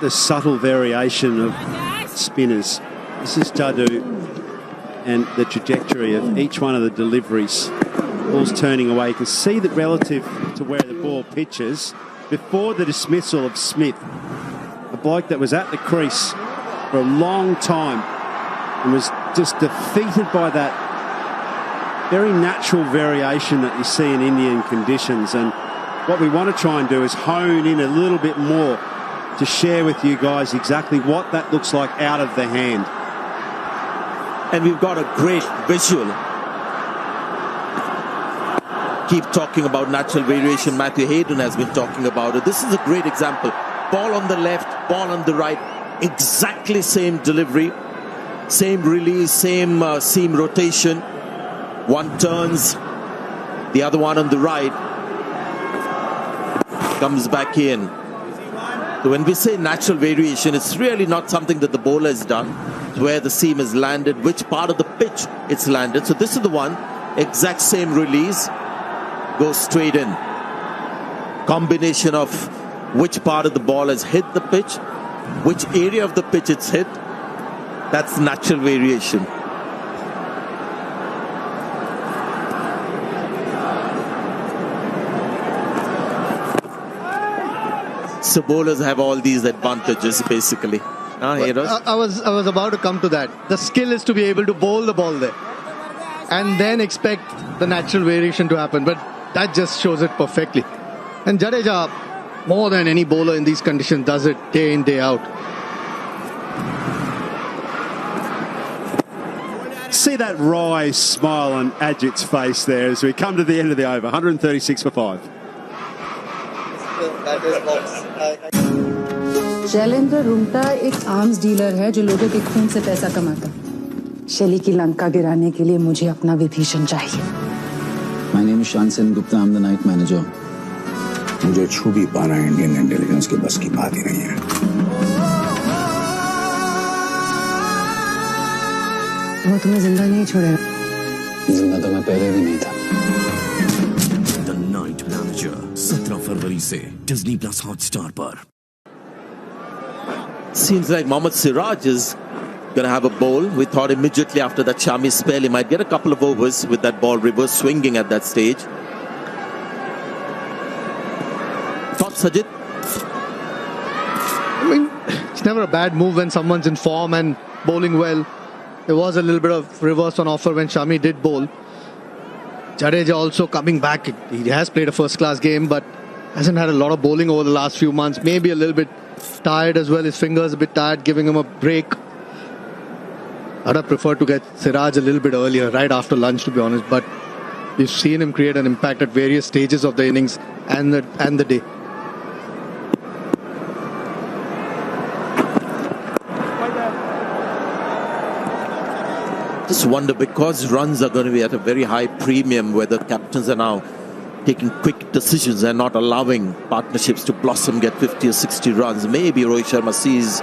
The subtle variation of spinners. This is Jadu and the trajectory of each one of the deliveries. Ball's turning away. You can see that relative to where the ball pitches before the dismissal of Smith, a bloke that was at the crease for a long time and was just defeated by that very natural variation that you see in Indian conditions. And what we want to try and do is hone in a little bit more to share with you guys exactly what that looks like out of the hand.
And we've got a great visual. Keep talking about natural variation. Matthew Hayden has been talking about it. This is a great example. Ball on the left, ball on the right, exactly same delivery, same release, same seam rotation. One turns, the other one on the right comes back in. So when we say natural variation, it's really not something that the bowler has done. It's where the seam is landed, which part of the pitch it's landed. So this is the one, exact same release, goes straight in. Combination of which part of the ball has hit the pitch, which area of the pitch it's hit, that's natural variation. So bowlers have all these advantages, basically.
I was about to come to that. The skill is to be able to bowl the ball there and then expect the natural variation to happen. But that just shows it perfectly. And Jadeja, more than any bowler in these conditions, does it day in, day out.
See that wry smile on Ajit's face there as we come to the end of the over. 136 for 5.
Shailendra Rungta एक arms dealer है जो लोगों के खून से पैसा कमाता। शैली की लंका गिराने के लिए मुझे अपना विभीषण चाहिए।
My name is Shan Sen Gupta. I'm the night manager.
मुझे छू भी पाना इंडियन इंटेलिजेंस के बस की बात ही नहीं है।
वो तुम्हें जिंदा नहीं छोड़ेगा।
जिंदा तो मैं पहले भी नहीं था।
The Night Manager 17 फरवरी से Disney Plus Hotstar पर।
Seems like Mohammad Siraj is going to have a bowl. We thought immediately after that Shami spell he might get a couple of overs with that ball reverse swinging at that stage. Thoughts, Sajid?
I mean, it's never a bad move when someone's in form and bowling well. There was a little bit of reverse on offer when Shami did bowl. Jadeja also coming back. He has played a first-class game, but hasn't had a lot of bowling over the last few months. Maybe a little bit tired as well. His fingers a bit tired, giving him a break. I'd have preferred to get Siraj a little bit earlier, right after lunch, to be honest. But we've seen him create an impact at various stages of the innings and the day.
Just wonder, because runs are going to be at a very high premium, whether captains are now taking quick decisions and not allowing partnerships to blossom, get 50 or 60 runs. Maybe Rohit Sharma sees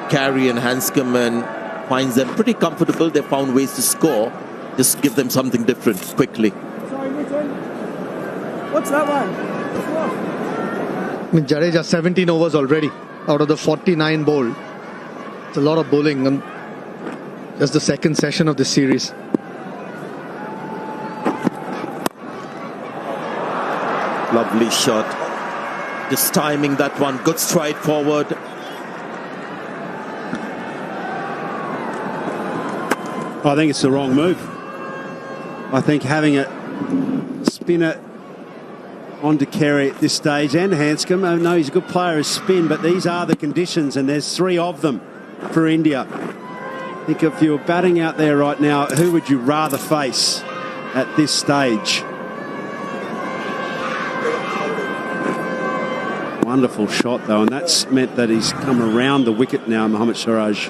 Carey and Hanscom and finds them pretty comfortable. They found ways to score. Just give them something different quickly.
Sorry, Mitchell. What's that one?
I mean, Jadeja 17 overs already out of the 49 bowled. It's a lot of bowling. And just the second session of this series.
Lovely shot. Just timing that one. Good stride forward.
I think it's the wrong move. I think having a spinner onto Carey at this stage, and Hanscom, I know he's a good player as spin, but these are the conditions, and there's 3 of them for India. I think if you were batting out there right now, who would you rather face at this stage? Wonderful shot though, and that's meant that he's come around the wicket now, Mohammad Siraj.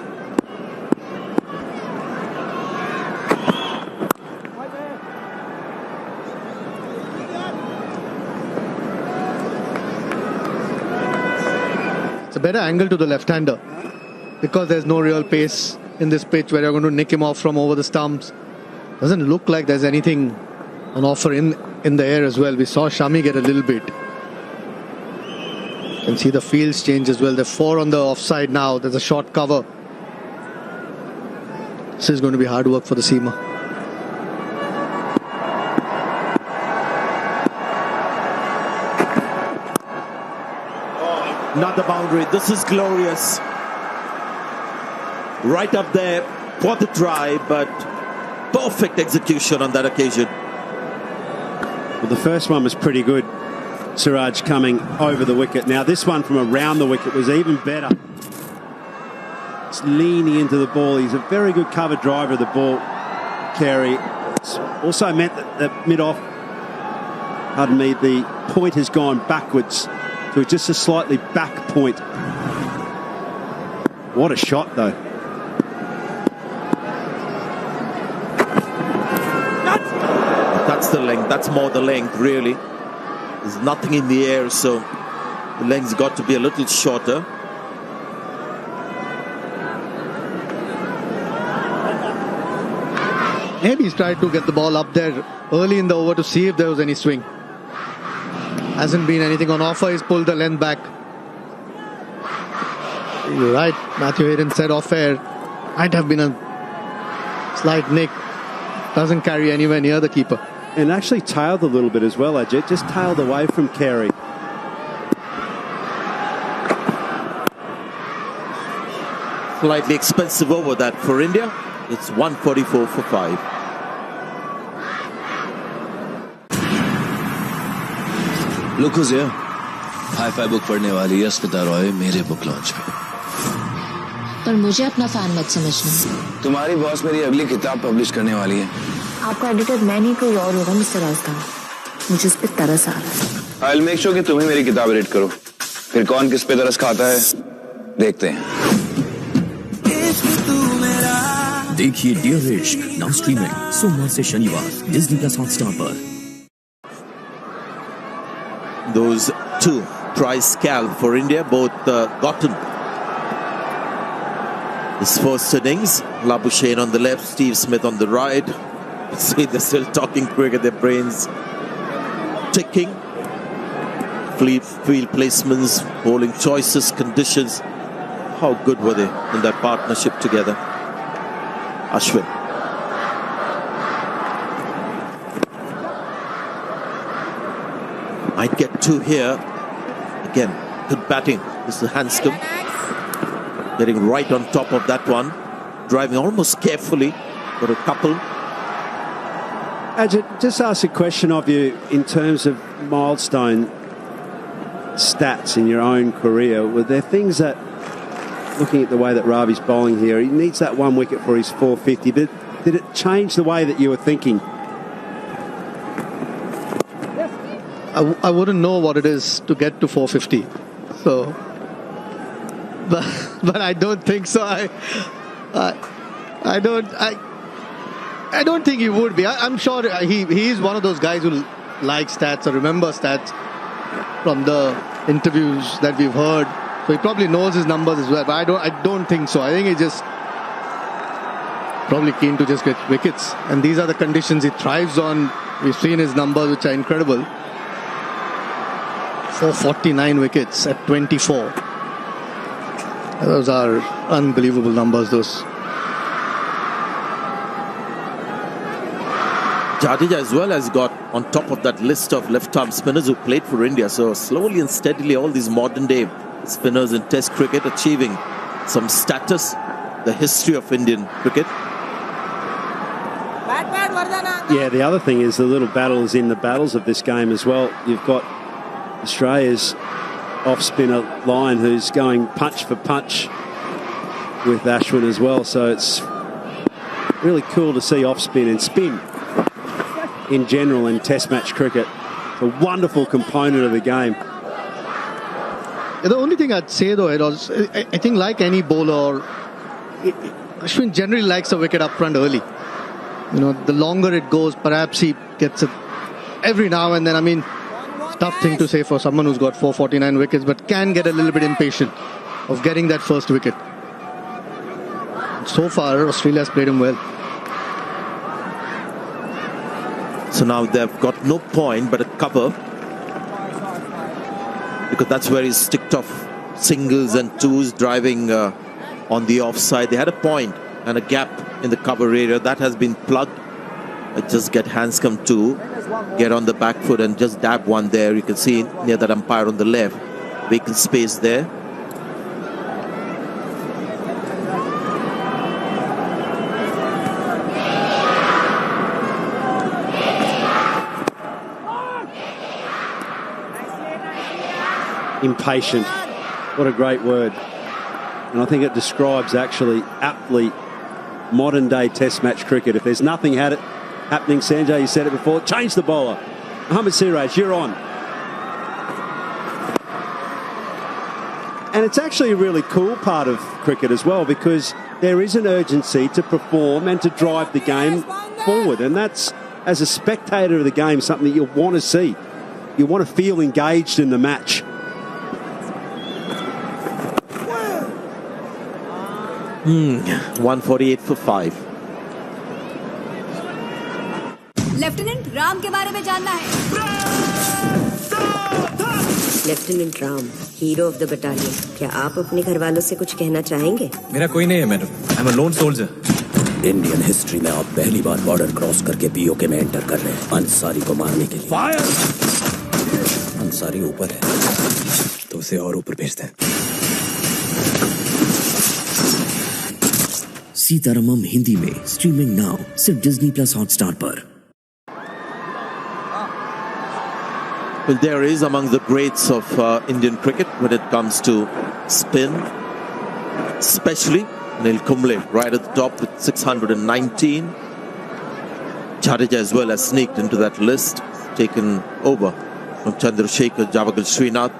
It's a better angle to the left-hander because there's no real pace in this pitch where you're going to nick him off from over the stumps. Doesn't look like there's anything on offer in the air as well. We saw Shami get a little bit. You can see the fields change as well. They're 4 on the offside now. There's a short cover. This is going to be hard work for the seamer.
Not the boundary. This is glorious. Right up there for the try, but perfect execution on that occasion.
Well, the first one was pretty good. Siraj coming over the wicket. Now this one from around the wicket was even better. It's leaning into the ball. He's a very good cover driver of the ball, Carey. It's also meant that the mid-off, pardon me, the point has gone backwards to just a slightly back point. What a shot though.
That's the length. That's more the length, really. There's nothing in the air, so the length's got to be a little shorter.
Maybe he's tried to get the ball up there early in the over to see if there was any swing. Hasn't been anything on offer. He's pulled the length back. You're right. Matthew Hayden said off air. Might have been a slight nick. Doesn't carry anywhere near the keeper.
And actually tailed a little bit as well, Ajit. Just tailed away from Carey.
Slightly expensive over that for India. It's 144 for 5.
Look who's here. Hi-fi book पढ़ने वाली है अस्मिता रॉय मेरे book launch पे।
पर मुझे अपना fan मत समझना।
तुम्हारी बॉस मेरी अगली किताब पब्लिश करने वाली है।
आपका एडिटर मैं नहीं कोई और होगा मिस्टर राजदान। मुझे इस पे तरस आ रहा है।
I'll make sure कि तुम ही मेरी किताब रीड करो। फिर कौन किस पे तरस खाता है
देखते हैं।
देखिए डियर इश्क नाउ स्ट्रीमिंग सोमवार से शनिवार डिज्नी प्लस हॉटस्टार पर।
Those two tries scalp for India, both gotten. This first innings, Labuschagne on the left, Steve Smith on the right. See, they're still talking cricket, their brains ticking. Field placements, bowling choices, conditions. How good were they in that partnership together? Ashwin. Might get two here. Again, good batting. This is Hanscom. Getting right on top of that one. Driving almost carefully. Got a couple.
Ajit, just ask a question of you in terms of milestone stats in your own career. Were there things that, looking at the way that Ravi's bowling here, he needs that one wicket for his 450, but did it change the way that you were thinking?
I wouldn't know what it is to get to 450. So, but I don't think so. I don't think he would be. I'm sure he is one of those guys who like stats or remember stats from the interviews that we've heard. So he probably knows his numbers as well. But I don't think so. I think he's just probably keen to just get wickets. And these are the conditions he thrives on. We've seen his numbers, which are incredible. 449 wickets at 24. Those are unbelievable numbers, those.
Jadeja as well has got on top of that list of left-arm spinners who played for India. So slowly and steadily, all these modern-day spinners in Test cricket achieving some status, the history of Indian cricket.
Yeah, the other thing is the little battle is in the battles of this game as well. You've got Australia's off-spinner line who's going punch for punch with Ashwin as well. So it's really cool to see off-spin and spin in general in Test match cricket. It's a wonderful component of the game.
The only thing I'd say though, I think like any bowler, Ashwin generally likes a wicket up front early. You know, the longer it goes, perhaps he gets it every now and then. I mean, tough thing to say for someone who's got 449 wickets, but can get a little bit impatient of getting that first wicket. So far, Australia has played him well.
So now they've got no point but a cover, because that's where he's ticked off singles and twos, driving on the offside. They had a point and a gap in the cover area that has been plugged. Just get Hanscom to get on the back foot and just dab one there. You can see near that umpire on the left, vacant space there.
Impatient. What a great word. And I think it describes actually aptly modern day Test match cricket. If there's nothing happening, Sanjay, you said it before, change the bowler. Mohammad Siraj, you're on. And it's actually a really cool part of cricket as well, because there is an urgency to perform and to drive the game forward. And that's, as a spectator of the game, something that you want to see. You want to feel engaged in the match.
148 for 5.
Lieutenant Ram के बारे में जानना है।
Lieutenant Ram, hero of the battalion. क्या आप अपने घर वालों से कुछ कहना चाहेंगे?
मेरा कोई नहीं है madam. I am a loan soldier.
Indian history में आप पहली बार बॉर्डर क्रॉस करके पीओके में एंटर कर रहे हैं अंसारी को मारने के लिए। फायर! अंसारी ऊपर है तो उसे और ऊपर भेजते हैं। सीतारामम हिंदी में स्ट्रीमिंग नाउ सिर्फ डिज्नी प्लस हॉटस्टार पर।
Well, there is among the greats of Indian cricket when it comes to spin, especially Anil Kumble right at the top with 619. Jadeja as well has sneaked into that list, taken over from Chandrasekhar Javagal Srinath.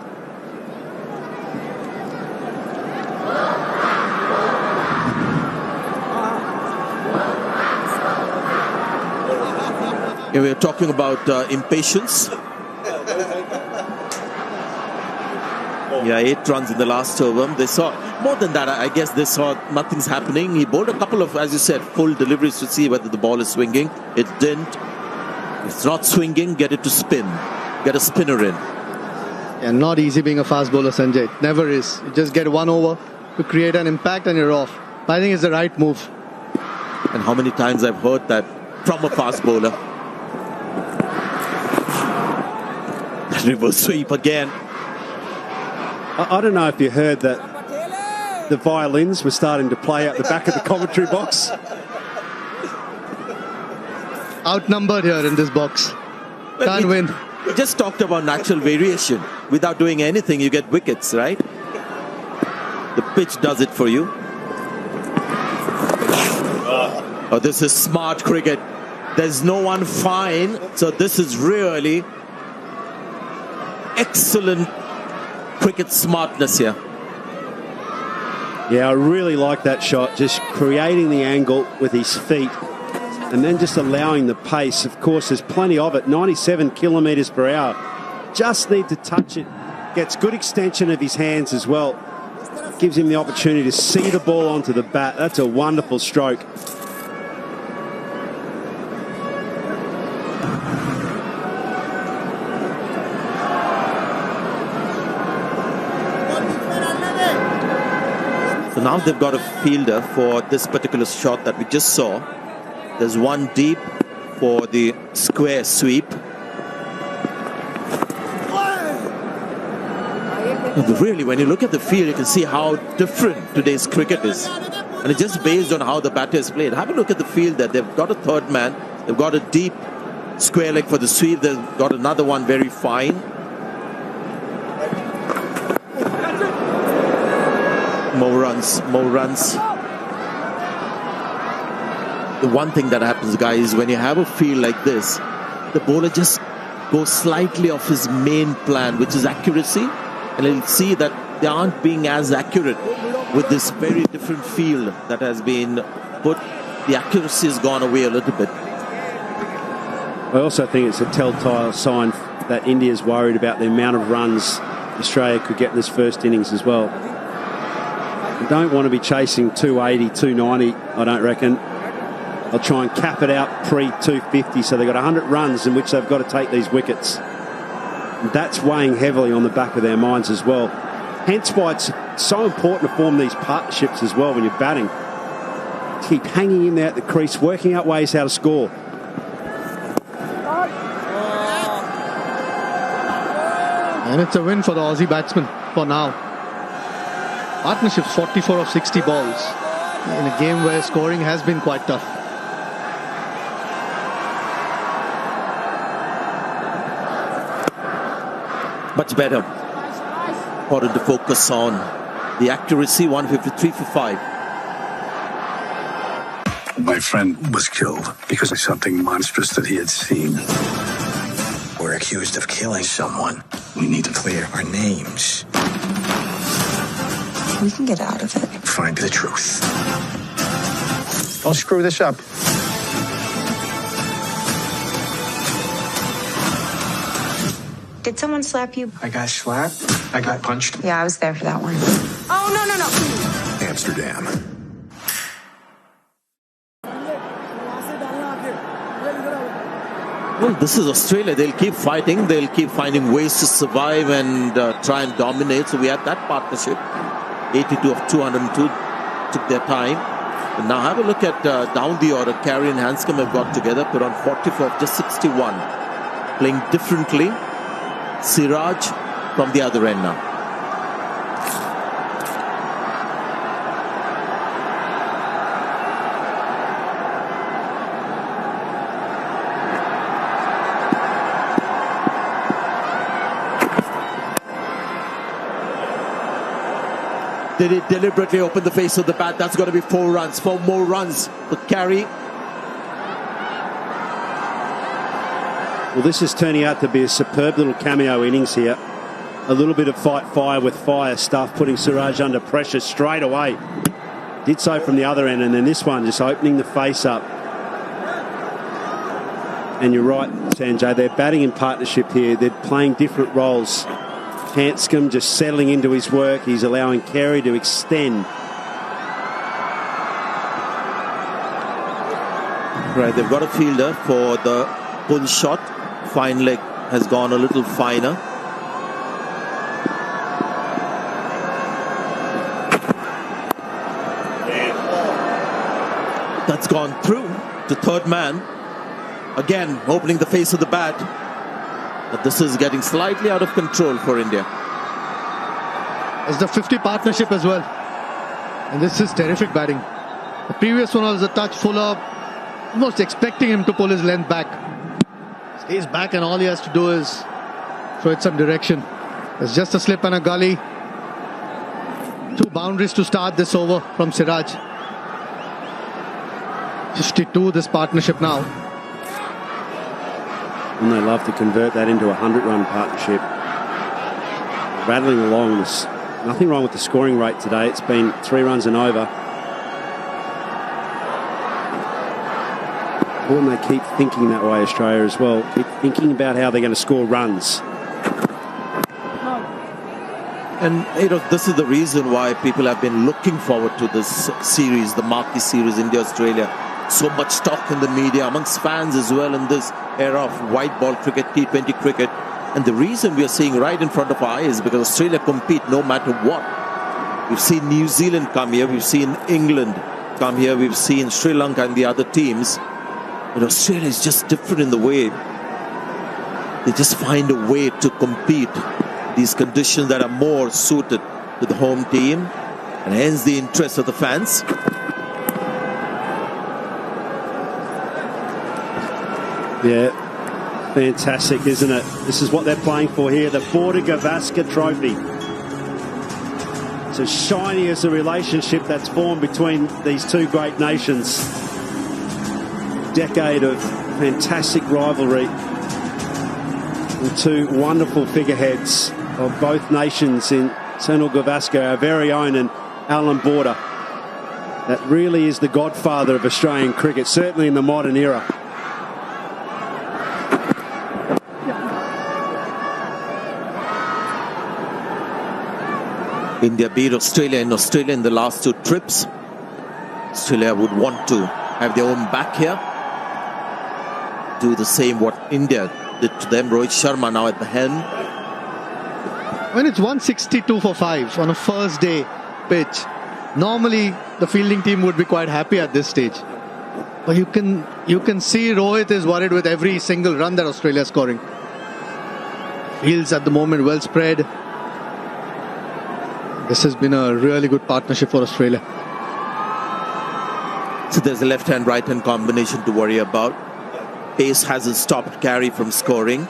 Yeah, we were talking about impatience. Yeah, 8 runs in the last over. They saw more than that. I guess they saw nothing's happening. He bowled a couple of, as you said, full deliveries to see whether the ball is swinging. It didn't. If it's not swinging, get it to spin. Get a spinner in.
Yeah, not easy being a fast bowler, Sanjay. It never is. You just get 1 over to create an impact and you're off. I think it's the right move.
And how many times I've heard that from a fast bowler. Reverse sweep again.
I don't know if you heard that the violins were starting to play out the back of the commentary box.
Outnumbered here in this box. Can't win.
We just talked about natural variation. Without doing anything, you get wickets, right? The pitch does it for you. Oh, this is smart cricket. There's no one fine. So this is really excellent cricket smartness here.
Yeah, I really like that shot. Just creating the angle with his feet and then just allowing the pace. Of course, there's plenty of it. 97 kilometres per hour. Just need to touch it. Gets good extension of his hands as well. Gives him the opportunity to see the ball onto the bat. That's a wonderful stroke.
So now they've got a fielder for this particular shot that we just saw. There's one deep for the square sweep. Really, when you look at the field, you can see how different today's cricket is. And it's just based on how the batter is played. Have a look at the field there. They've got a third man. They've got a deep square leg for the sweep. They've got another one very fine. More runs, more runs. The one thing that happens, guys, when you have a field like this, the bowler just goes slightly off his main plan, which is accuracy. And you'll see that they aren't being as accurate with this very different field that has been put. The accuracy has gone away a little bit.
I also think it's a telltale sign that India's worried about the amount of runs Australia could get in this first innings as well. You don't want to be chasing 280, 290, I don't reckon. They'll try and cap it out pre-250, so they've got 100 runs in which they've got to take these wickets. And that's weighing heavily on the back of their minds as well. Hence why it's so important to form these partnerships as well when you're batting. Keep hanging in there at the crease, working out ways how to score.
And it's a win for the Aussie batsmen for now. Partnerships 44 of 60 balls in a game where scoring has been quite tough.
Much better. Important to focus on the accuracy. 153 for 5.
My friend was killed because of something monstrous that he had seen.
We're accused of killing someone. We need to clear our names.
We can get out of it.
Find the truth.
Don't screw this up.
Did someone slap you?
I got slapped. I got punched.
Yeah, I was there for that one. Oh, no.
Amsterdam.
Well, this is Australia. They'll keep fighting. They'll keep finding ways to survive and try and dominate. So we had that partnership. 82 of 202 took their time. And now have a look at down the order. Carey and Hanscom have got together, put on 44 of just 61. Playing differently. Siraj from the other end now. Did it deliberately open the face of the bat? That's got to be 4 runs. 4 more runs for Carey.
Well, this is turning out to be a superb little cameo innings here. A little bit of fight fire with fire stuff, putting Siraj under pressure straight away. Did so from the other end, and then this one just opening the face up. And you're right, Sanjay, they're batting in partnership here. They're playing different roles. Hanscom just settling into his work. He's allowing Carey to extend.
Right, they've got a fielder for the pull shot. Fine leg has gone a little finer. That's gone through to third man. Again, opening the face of the bat. But this is getting slightly out of control for India.
It's the 50 partnership as well. And this is terrific batting. The previous one was a touch fuller, almost expecting him to pull his length back. Stays back and all he has to do is throw it some direction. It's just a slip and a gully. 2 boundaries to start this over from Siraj. 52 this partnership now.
And they love to convert that into a 100-run partnership. Rattling along. There's nothing wrong with the scoring rate today. It's been 3 runs and over. And they keep thinking that way, Australia, as well. Keep thinking about how they're going to score runs.
And, this is the reason why people have been looking forward to this series, the marquee series, India-Australia. So much talk in the media, amongst fans as well, in this era of white ball cricket, T20 cricket. And the reason we are seeing right in front of our eyes is because Australia compete no matter what. We've seen New Zealand come here, we've seen England come here, we've seen Sri Lanka and the other teams. But Australia is just different in the way they just find a way to compete these conditions that are more suited to the home team, and hence the interest of the fans.
Yeah, fantastic, isn't it? This is what they're playing for here, the Border Gavaskar Trophy. It's as shiny as the relationship that's formed between these two great nations. Decade of fantastic rivalry and 2 wonderful figureheads of both nations in Sunil Gavaskar, our very own, and Alan Border. That really is the godfather of Australian cricket, certainly in the modern era.
India beat Australia in the last 2 trips. Australia would want to have their own back here. Do the same what India did to them. Rohit Sharma now at the helm.
When it's 162 for 5 on a first day pitch, normally the fielding team would be quite happy at this stage. But you can see Rohit is worried with every single run that Australia is scoring. Fields at the moment well spread. This has been a really good partnership for Australia.
So there's a left-hand, right-hand combination to worry about. Pace hasn't stopped Carey from scoring.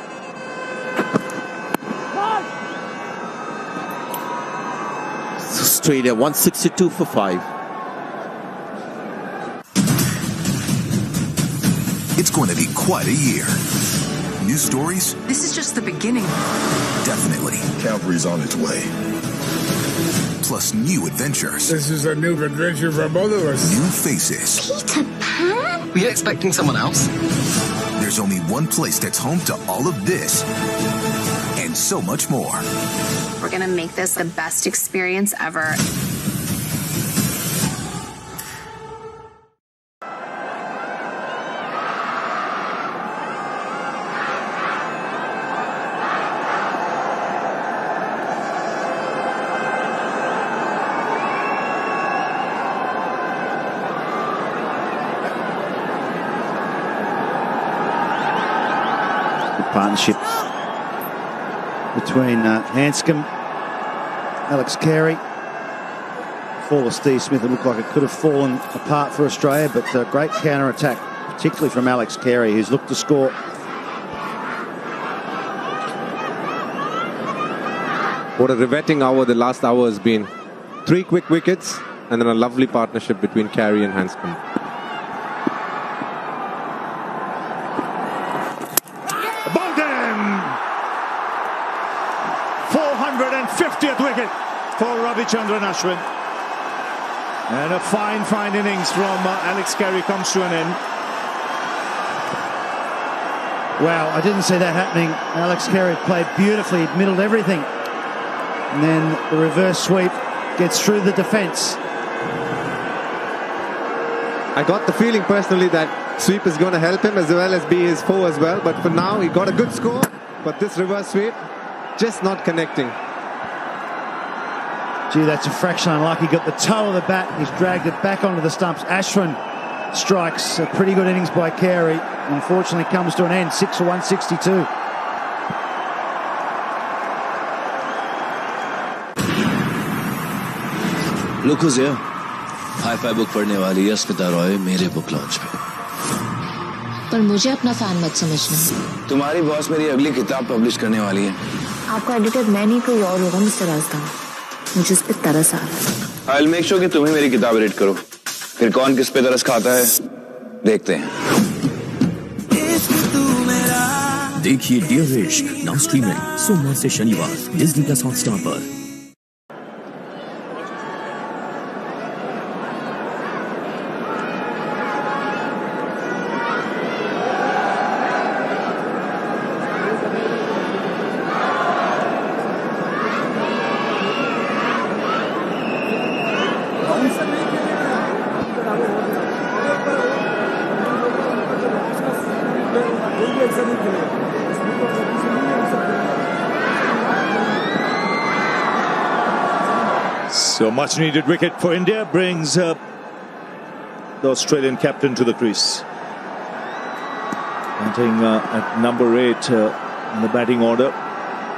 So Australia 162 for 5.
It's going to be quite a year. New stories?
This is just the beginning.
Definitely.
Cavalry's on its way.
Plus new adventures.
This is a new adventure for both of us.
New faces.
Peter Pan? Were you expecting someone else?
There's only one place that's home to all of this and so much more.
We're going to make this the best experience ever.
Partnership between Hanscom, Alex Carey. Fall of Steve Smith, it looked like it could have fallen apart for Australia, but a great counter-attack, particularly from Alex Carey, who's looked to score.
What a riveting hour the last hour has been. 3 quick wickets and then a lovely partnership between Carey and Hanscom.
For Ravichandran Ashwin. And a fine innings from Alex Carey comes to an end.
Wow, I didn't see that happening. Alex Carey played beautifully, middled everything. And then the reverse sweep gets through the defence.
I got the feeling personally that sweep is going to help him as well as be his foe as well. But for now, he got a good score. But this reverse sweep, just not connecting.
Gee, that's a fraction unlucky. Got the toe of the bat. He's dragged it back onto the stumps. Ashwin strikes. A pretty good innings by Carey. Unfortunately, comes to an end. 6 for 162.
Look who's here. Hi-fi book पढ़ने वाली है अस्मिता रॉय मेरे book launch पे।
पर मुझे अपना fan मत समझना।
तुम्हारी बॉस मेरी अगली किताब पब्लिश करने वाली है।
आपका एडिटर मैं नहीं कोई और होगा मिस्टर राजदान। मुझे उस पे तरस आ रहा है।
I'll make sure कि तुम्हें मेरी किताब रीड करो। फिर कौन किस पे तरस खाता है देखते हैं।
देखिए डियर इश्क नाउ स्ट्रीमिंग सोमवार से शनिवार डिज्नी प्लस हॉटस्टार पर।
So much needed wicket for India brings the Australian captain to the crease. Batting at number 8 in the batting order.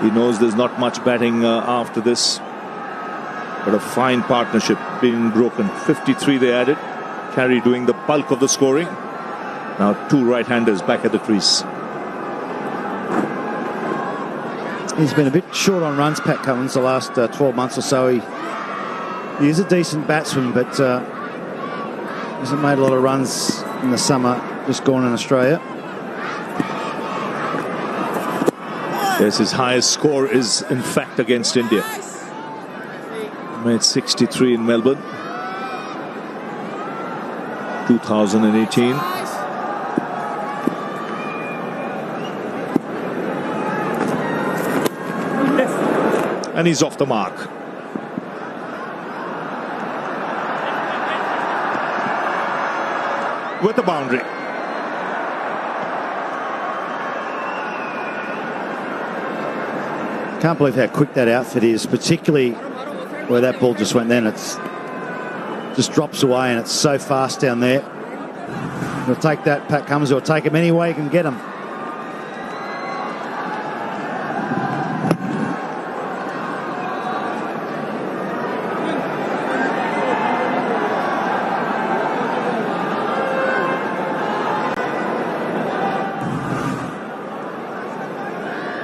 He knows there's not much batting after this. But a fine partnership being broken. 53 they added. Carey doing the bulk of the scoring. Now 2 right-handers back at the crease.
He's been a bit short on runs, Pat Cummins, the last 12 months or so. He is a decent batsman, but hasn't made a lot of runs in the summer just gone in Australia.
Yes, his highest score is in fact against India. Made 63 in Melbourne. 2018. And he's off the mark. With the boundary.
Can't believe how quick that outfit is, particularly where that ball just went then. It's just drops away and it's so fast down there. He'll take that, Pat Cummins, or take him any way he can get him.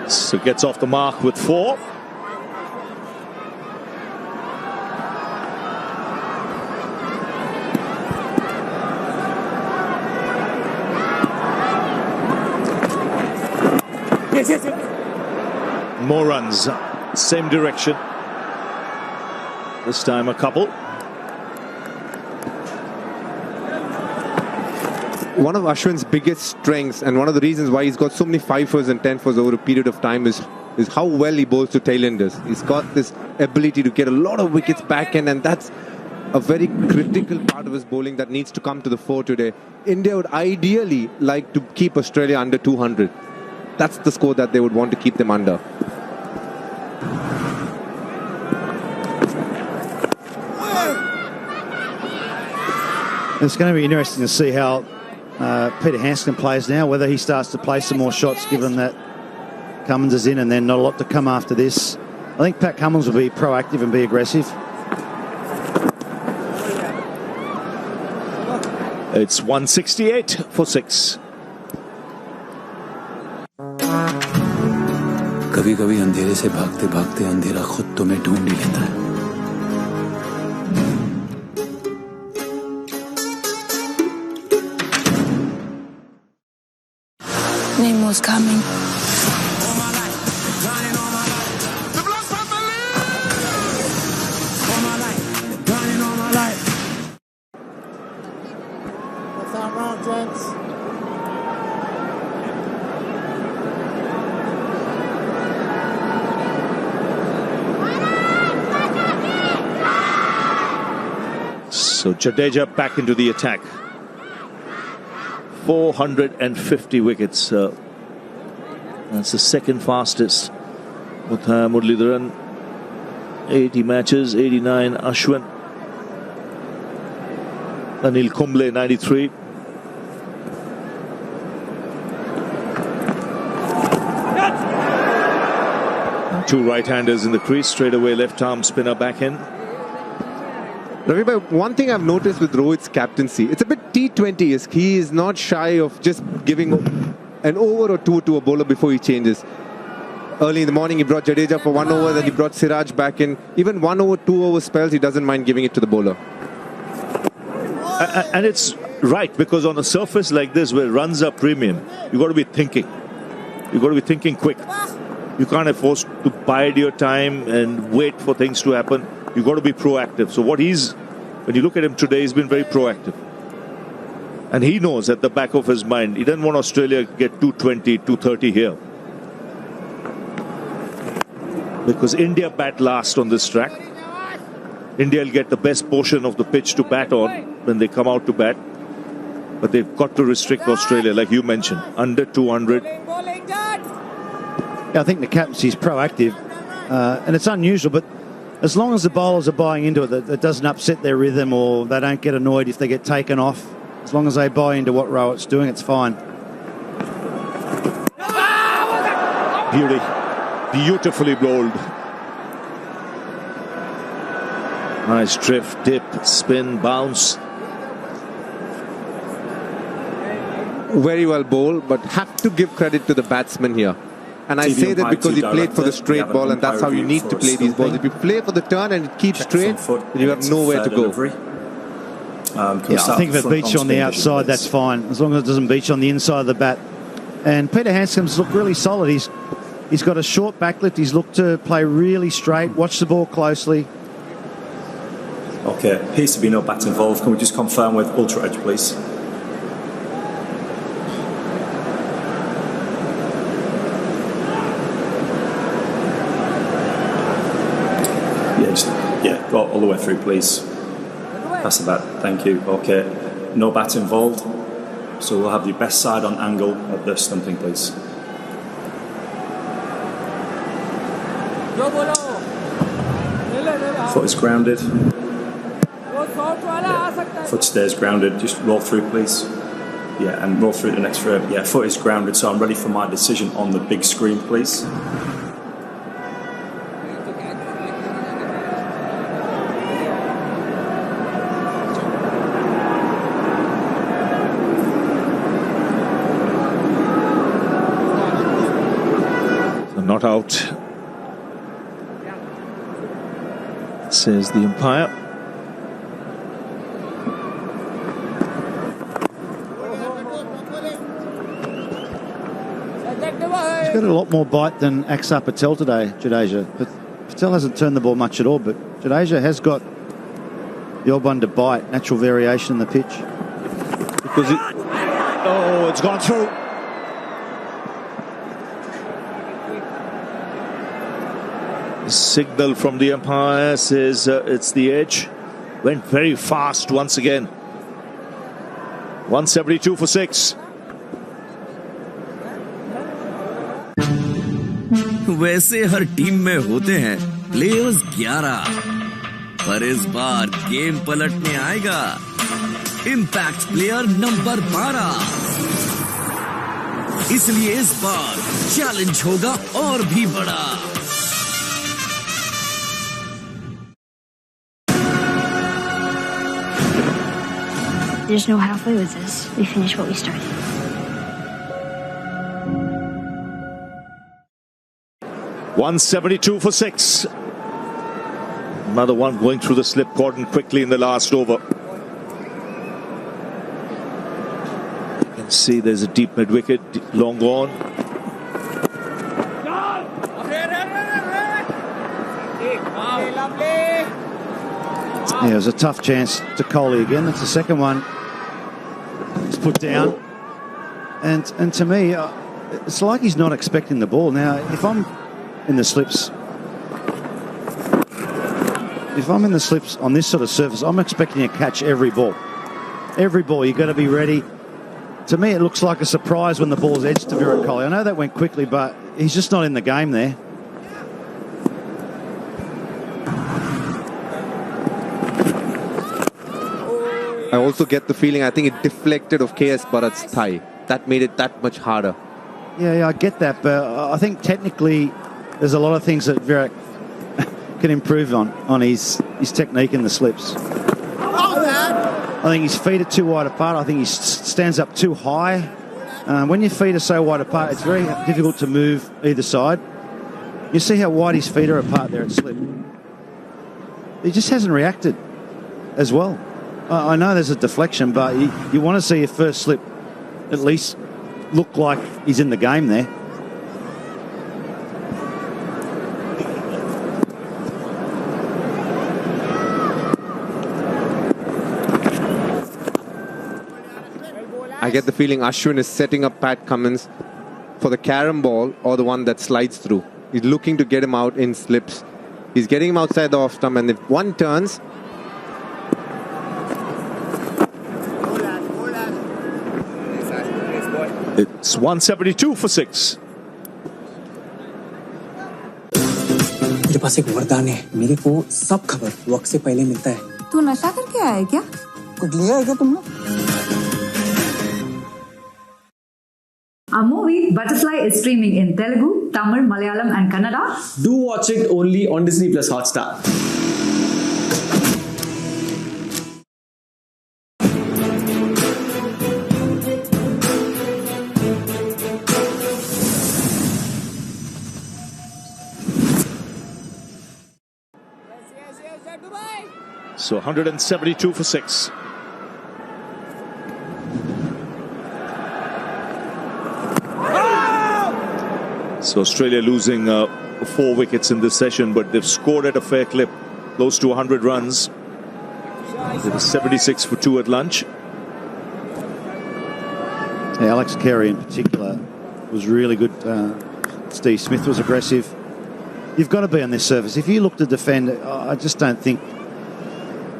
So gets off the mark with 4.
Yes.
More runs, same direction. This time a couple.
One of Ashwin's biggest strengths and one of the reasons why he's got so many 5-4s and 10-4s over a period of time is how well he bowls to tailenders. He's got this ability to get a lot of wickets back in, and that's a very critical part of his bowling that needs to come to the fore today. India would ideally like to keep Australia under 200. That's the score that they would want to keep them under.
It's going to be interesting to see how Peter Hanscom plays now, whether he starts to play some more shots given that Cummins is in and then not a lot to come after this. I think Pat Cummins will be proactive and be aggressive.
It's 168 for 6.
कभी-कभी अंधेरे से भागते-भागते अंधेरा खुद तुम्हें ढूंढ ही लेता है.
Nemo's coming.
What's that wrong, gents?
So Jadeja back into the attack. 450 wickets. That's the second fastest. Muralidharan, 80 matches, 89 Ashwin. Anil Kumble, 93. And two right-handers in the crease, straight away left-arm spinner back in.
Ravi, one thing I've noticed with Rohit's captaincy, it's a bit T20-esque. He is not shy of just giving an over or two to a bowler before he changes. Early in the morning, he brought Jadeja for 1 over, then he brought Siraj back in. Even 1 over, 2 over spells, he doesn't mind giving it to the bowler.
And it's right, because on a surface like this, where runs are premium, you've got to be thinking. You've got to be thinking quick. You can't afford to bide your time and wait for things to happen. You've got to be proactive. So when you look at him today, he's been very proactive. And he knows at the back of his mind, he doesn't want Australia to get 220, 230 here. Because India bat last on this track. India will get the best portion of the pitch to bat on when they come out to bat. But they've got to restrict Australia, like you mentioned, under 200.
Yeah, I think the captaincy is proactive. And it's unusual, but as long as the bowlers are buying into it, that doesn't upset their rhythm or they don't get annoyed if they get taken off. As long as they buy into what Rohit's doing, it's fine.
Beauty. Beautifully bowled. Nice drift, dip, spin, bounce.
Very well bowled, but have to give credit to the batsman here. And I say that because he played for the straight ball, and that's how you need to play these balls. If you play for the turn and it keeps straight, then you have nowhere to go.
Yeah, I think if it beats you on the outside, that's fine, as long as it doesn't beat you on the inside of the bat. And Peter Handscomb's looked really solid. He's got a short backlift. He's looked to play really straight, watch the ball closely.
Okay, appears to be no bat involved. Can we just confirm with Ultra Edge, please? Yeah, go all the way through, please. Pass the bat, thank you. Okay, no bat involved. So we'll have the best side on angle at the stumping, please. Foot is grounded. Yeah. Foot stays grounded. Just roll through, please. Yeah, and roll through the next frame. Yeah, foot is grounded, so I'm ready for my decision on the big screen, please.
Not out, says the umpire.
He's got a lot more bite than Axar Patel today, Jadeja. But Patel hasn't turned the ball much at all, but Jadeja has got the odd one to bite, natural variation in the pitch.
Because it's gone through. Signal from the umpire says it's the edge. Went very fast once again. 172 for 6.
वैसे हर team में होते हैं players 11, पर इस बार game पलटने आएगा impact player number 12। इसलिए इस बार चैलेंज होगा और भी बड़ा।
There's no halfway with this. We finish what we started.
$172 for 6. Another one going through the slip cordon quickly in the last over. You can see there's a deep mid wicket, long gone.
Yeah, it was a tough chance to Kohli again. That's the second one. It's put down. And to me, it's like he's not expecting the ball. Now, if I'm in the slips, if I'm in the slips on this sort of surface, I'm expecting to catch every ball. Every ball, you've got to be ready. To me, it looks like a surprise when the ball's edged to Virat Kohli. I know that went quickly, but he's just not in the game there.
I also get the feeling, I think it deflected of KS Bharat's thigh. That made it that much harder.
Yeah, I get that, but I think technically there's a lot of things that Virat can improve on his technique in the slips. I think his feet are too wide apart. I think he stands up too high. When your feet are so wide apart, it's very difficult to move either side. You see how wide his feet are apart there at slip. He just hasn't reacted as well. I know there's a deflection, but you want to see your first slip at least look like he's in the game there.
I get the feeling Ashwin is setting up Pat Cummins for the carom ball or the one that slides through. He's looking to get him out in slips. He's getting him outside the off stump, and if one turns,
it's 172 for 6.
मेरे पास एक वरदान है, मेरे को सब खबर वक्त से पहले मिलता है।
तू नशा करके आया है क्या?
कुछ लिया है क्या तुमने?
Our movie Butterfly is streaming in Telugu, Tamil, Malayalam and Kannada.
Do watch it only on Disney Plus Hotstar.
So 172 for 6. So Australia losing 4 wickets in this session, but they've scored at a fair clip, close to 100 runs. It was 76 for 2 at lunch.
Yeah, Alex Carey in particular was really good. Steve Smith was aggressive. You've got to be on this surface. If you look to defend, I just don't think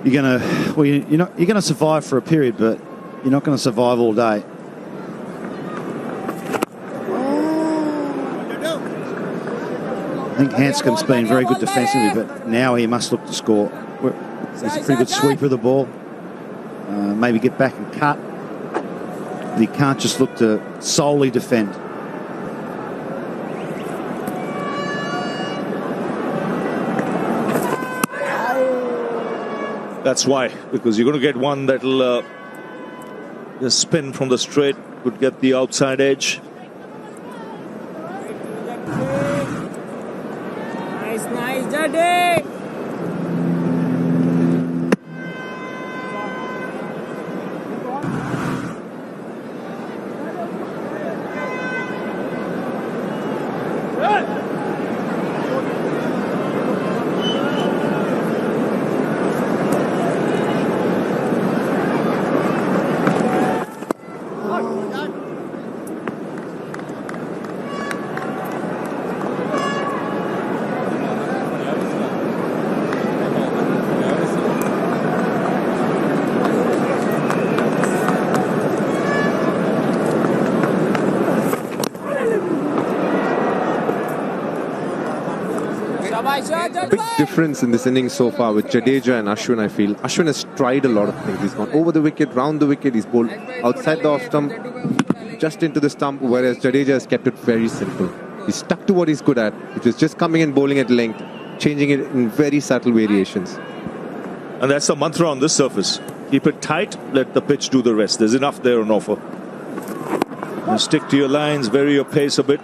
you're going to. Well, you're going to survive for a period, but you're not going to survive all day. I think Hanscom's been very good defensively, but now he must look to score. He's a pretty good sweeper of the ball. Maybe get back and cut. But he can't just look to solely defend.
That's why, because you're going to get one that'll just spin from the straight, could get the outside edge.
Nice, Daddy!
Big difference in this innings so far with Jadeja and Ashwin, I feel. Ashwin has tried a lot of things. He's gone over the wicket, round the wicket, he's bowled outside the off stump, just into the stump, whereas Jadeja has kept it very simple. He's stuck to what he's good at, which is just coming and bowling at length, changing it in very subtle variations.
And that's the mantra on this surface. Keep it tight, let the pitch do the rest. There's enough there on offer. And stick to your lines, vary your pace a bit.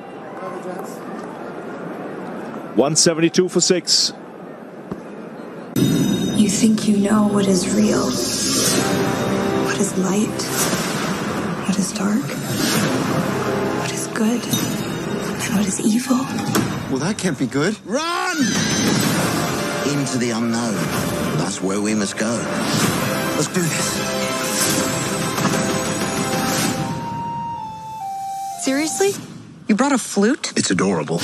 172 for 6.
You think you know what is real, what is light, what is dark, what is good, and what is evil.
Well, that can't be good. Run! Into the unknown. That's where we must go. Let's do this.
Seriously? You brought a flute?
It's adorable.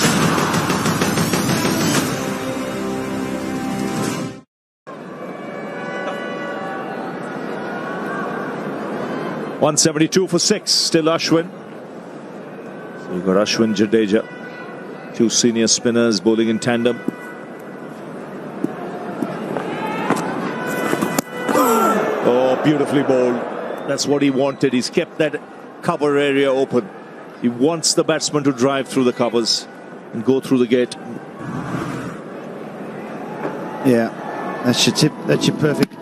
172 for 6. Still Ashwin. So we've got Ashwin, Jadeja. Two senior spinners bowling in tandem. Oh, beautifully bowled. That's what he wanted. He's kept that cover area open. He wants the batsman to drive through the covers and go through the gate.
Yeah, that's your tip. That's your perfect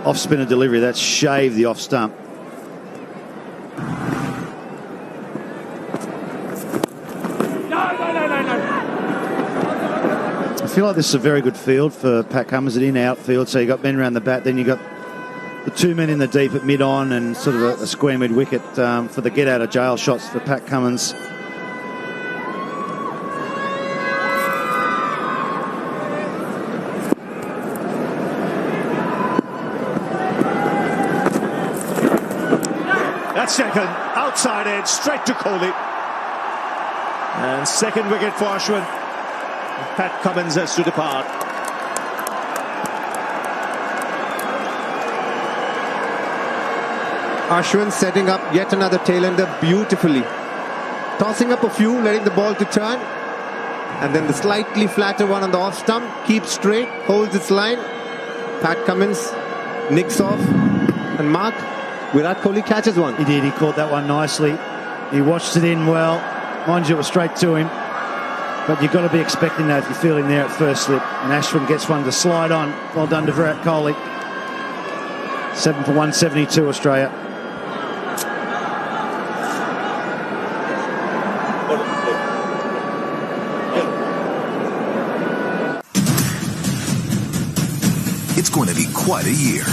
off-spinner delivery. That's shave the off-stump. I feel like this is a very good field for Pat Cummins, an in-outfield. So you got men around the bat, then you got the two men in the deep at mid-on, and sort of a square mid-wicket for the get-out-of-jail shots for Pat Cummins.
That's second, outside edge, straight to Kohli. And second wicket for Ashwin. Pat Cummins has to depart.
Ashwin setting up yet another tailender beautifully. Tossing up a few, letting the ball to turn. And then the slightly flatter one on the off stump. Keeps straight, holds its line. Pat Cummins nicks off. And Mark, Virat Kohli catches one.
He did, he caught that one nicely. He watched it in well. Mind you, it was straight to him. But you've got to be expecting that if you feel him there at first slip. And Ashwin gets one to slide on. Well done to Virat Kohli. 7 for 172 Australia.
It's going to be quite a year.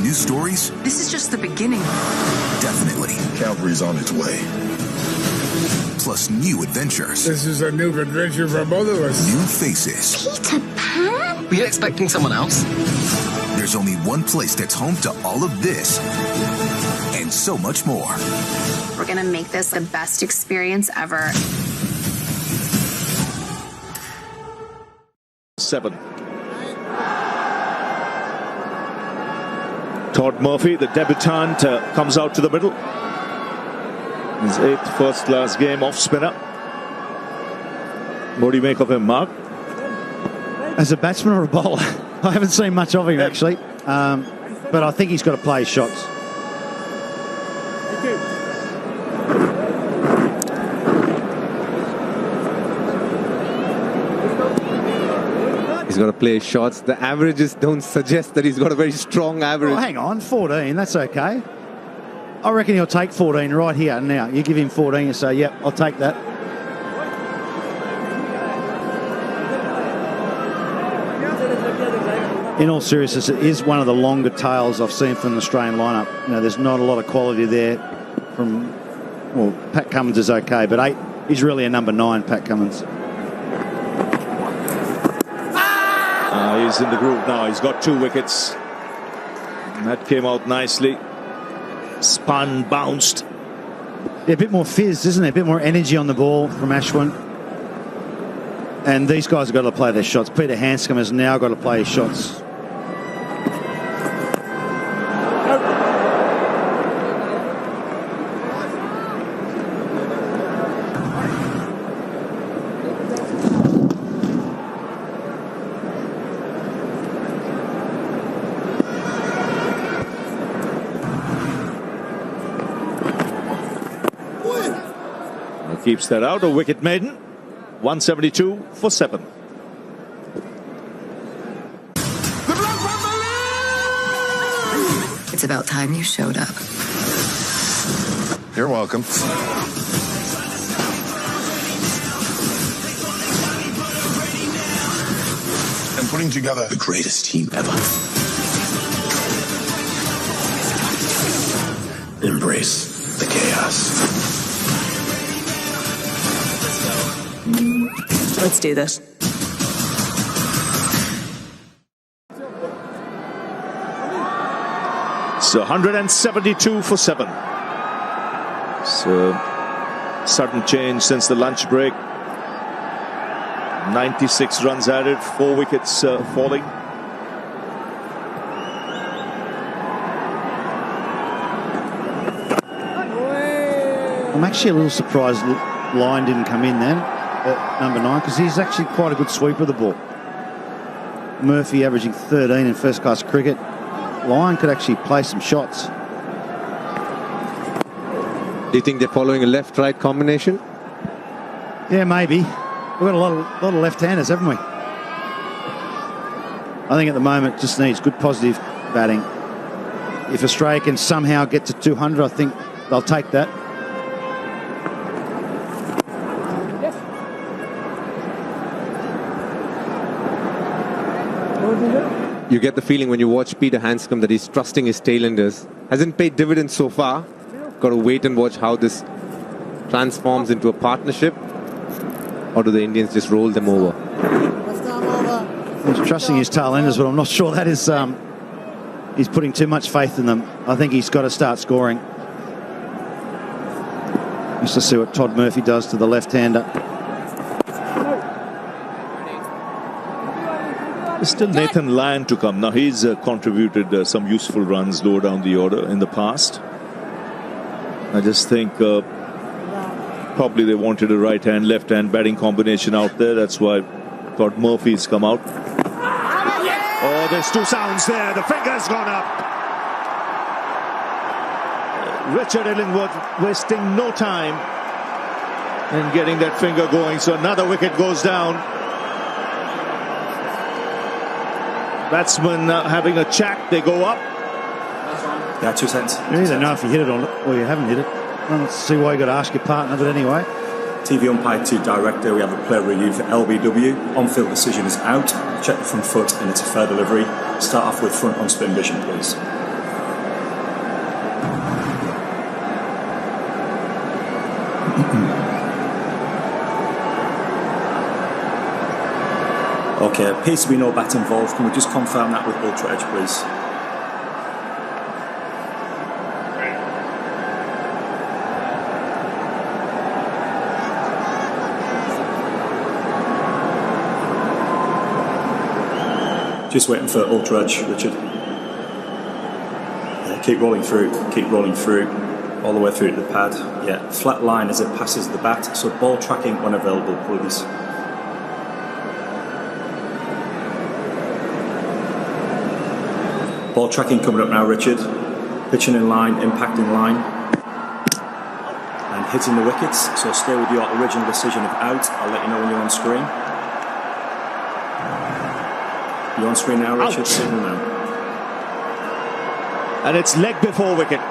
New stories?
This is just the beginning.
Definitely.
Cavalry's on its way.
Plus new adventures.
This is a new adventure for both of us.
New faces.
Peter Pan? Were you expecting someone else?
There's only one place that's home to all of this and so much more.
We're gonna make this the best experience ever.
7. Todd Murphy, the debutant, comes out to the middle. His 8th first-class game off spinner. What do you make of him, Mark?
As a batsman or a bowler? I haven't seen much of him, actually. But I think he's got to play his shots.
He's got to play his shots. The averages don't suggest that he's got a very strong average.
Oh, hang on, 14, that's okay. I reckon he'll take 14 right here and now. You give him 14 and say, yep, I'll take that. In all seriousness, it is one of the longer tails I've seen from the Australian lineup. You know, there's not a lot of quality there from, well, Pat Cummins is okay, but 8 is really a number 9, Pat Cummins.
He's in the groove now. He's got 2 wickets. And that came out nicely. Spun, bounced.
Yeah, a bit more fizz, isn't it? A bit more energy on the ball from Ashwin. And these guys have got to play their shots. Peter Hanscom has now got to play his shots.
Keeps that out, a wicket maiden. 172 for 7.
It's about time you showed up.
You're welcome. And putting together the greatest team ever. Embrace the chaos.
Let's do this.
So 172 for 7. So sudden change since the lunch break. 96 runs added, 4 wickets falling.
I'm actually a little surprised Lyon didn't come in then at number 9, because he's actually quite a good sweeper of the ball. Murphy averaging 13 in first-class cricket. Lyon could actually play some shots.
Do you think they're following a left-right combination?
Yeah, maybe. We've got a lot of left-handers, haven't we? I think at the moment just needs good positive batting. If Australia can somehow get to 200, I think they'll take that.
You get the feeling when you watch Peter Handscomb that he's trusting his tailenders. Hasn't paid dividends so far. Got to wait and watch how this transforms into a partnership. Or do the Indians just roll them over?
He's trusting his tailenders, but I'm not sure that is... he's putting too much faith in them. I think he's got to start scoring. Just to see what Todd Murphy does to the left-hander.
Still Nathan Lyon to come. Now he's contributed some useful runs lower down the order in the past. I just think probably they wanted a right-hand, left-hand batting combination out there. That's why Todd Murphy's come out. Oh, there's two sounds there. The finger's gone up. Richard Illingworth wasting no time in getting that finger going. So another wicket goes down. Batsman having a chat. They go up.
Yeah, 2 cents.
You either know if you hit it or you haven't hit it. I don't see why you got to ask your partner, but anyway.
TV umpire to director, we have a player review for LBW. On-field decision is out. Check the front foot and it's a fair delivery. Start off with front on-spin vision, please. Okay, appears to be no bat involved. Can we just confirm that with Ultra Edge, please? Just waiting for Ultra Edge, Richard. Keep rolling through, all the way through to the pad. Yeah, flat line as it passes the bat, so ball tracking when available, please. Ball tracking coming up now, Richard. Pitching in line, impact in line. And hitting the wickets, so stay with your original decision of out. I'll let you know when you're on screen. You're on screen now, Richard. Signal now.
And it's leg before wicket.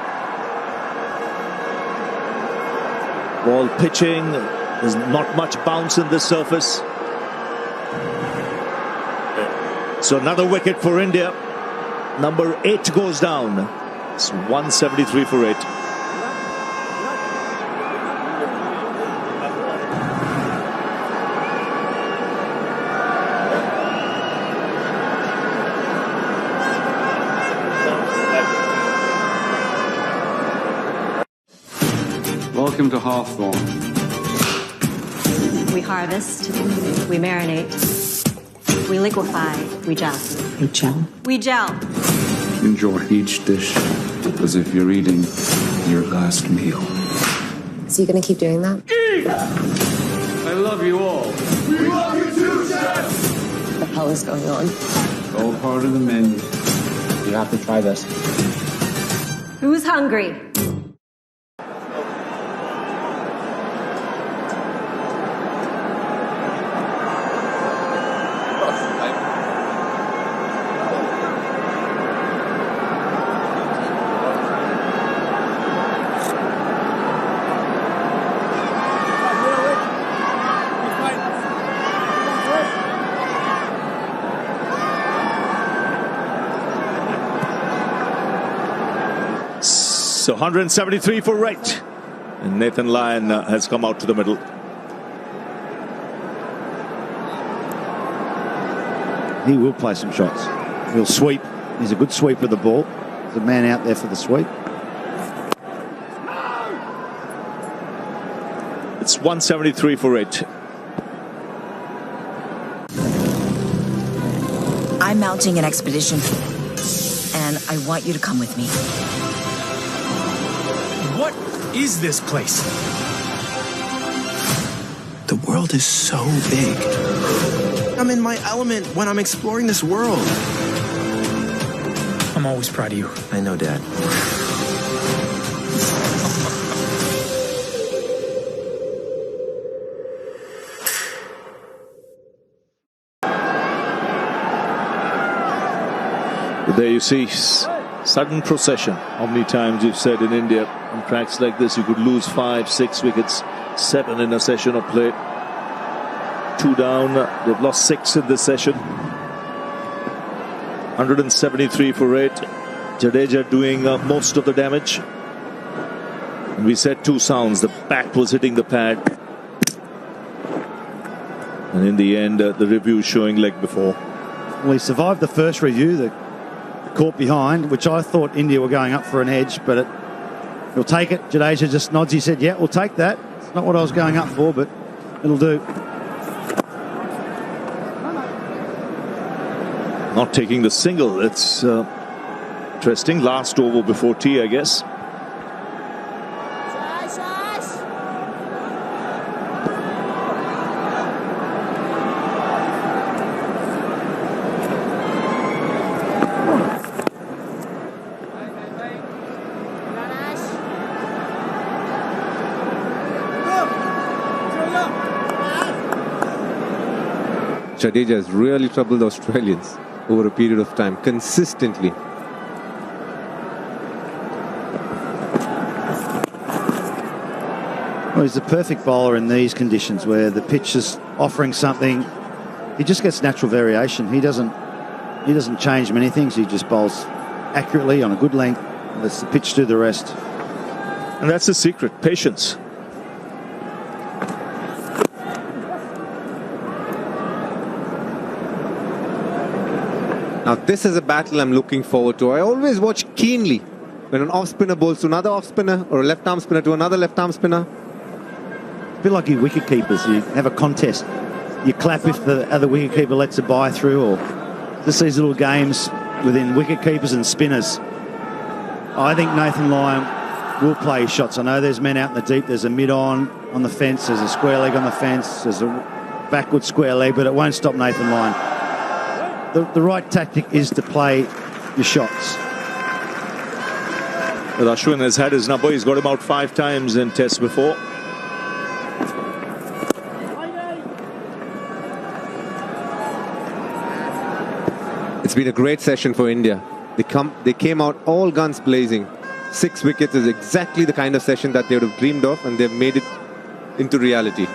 Ball pitching. There's not much bounce in the surface. So another wicket for India. Number 8 goes down. It's 173 for 8.
Welcome to Hawthorne.
We harvest, we marinate, we liquefy, we gel.
You gel?
We gel.
Enjoy each dish as if you're eating your last meal.
So you gonna keep doing that?
Eat! I love you all. We love you too, Chef!
What the hell is going on?
It's all part of the menu. You have to try this.
Who's hungry?
So 173 for 8. And Nathan Lyon has come out to the middle.
He will play some shots. He'll sweep. He's a good sweeper of the ball. There's a man out there for the sweep.
It's 173 for 8.
I'm mounting an expedition, and I want you to come with me.
What is this place?
The world is so big. I'm in my element when I'm exploring this world.
I'm always proud of you.
I know, Dad.
There you see, sudden procession. How many times you've said in India, on tracks like this, you could lose 5, 6 wickets, 7 in a session of play. 2 down, they've lost 6 in this session. 173 for 8. Jadeja doing most of the damage. And we said 2 sounds, the bat was hitting the pad. And in the end, the review showing leg before.
Well, he survived the first review, the caught behind, which I thought India were going up for an edge, but he'll take it. Jadeja just nods. He said, yeah, we'll take that. It's not what I was going up for, but it'll do.
Not taking the single. It's interesting. Last over before tea, I guess.
Jadeja has really troubled the Australians over a period of time, consistently.
Well, he's the perfect bowler in these conditions where the pitch is offering something. He just gets natural variation. He doesn't change many things. He just bowls accurately on a good length. Lets the pitch do the rest.
And that's the secret, patience.
Now this is a battle I'm looking forward to. I always watch keenly when an off-spinner bowls to another off-spinner or a left-arm spinner to another left-arm spinner.
A bit like you wicket keepers. You have a contest. You clap if the other wicket keeper lets a bye through, or just these little games within wicket keepers and spinners. I think Nathan Lyon will play his shots. I know there's men out in the deep. There's a mid-on the fence. There's a square leg on the fence. There's a backward square leg, but it won't stop Nathan Lyon. The right tactic is to play your shots.
But Ashwin has had his number. He's got him out 5 times in tests before.
It's been a great session for India. They came out all guns blazing. 6 wickets is exactly the kind of session that they would have dreamed of, and they've made it into reality.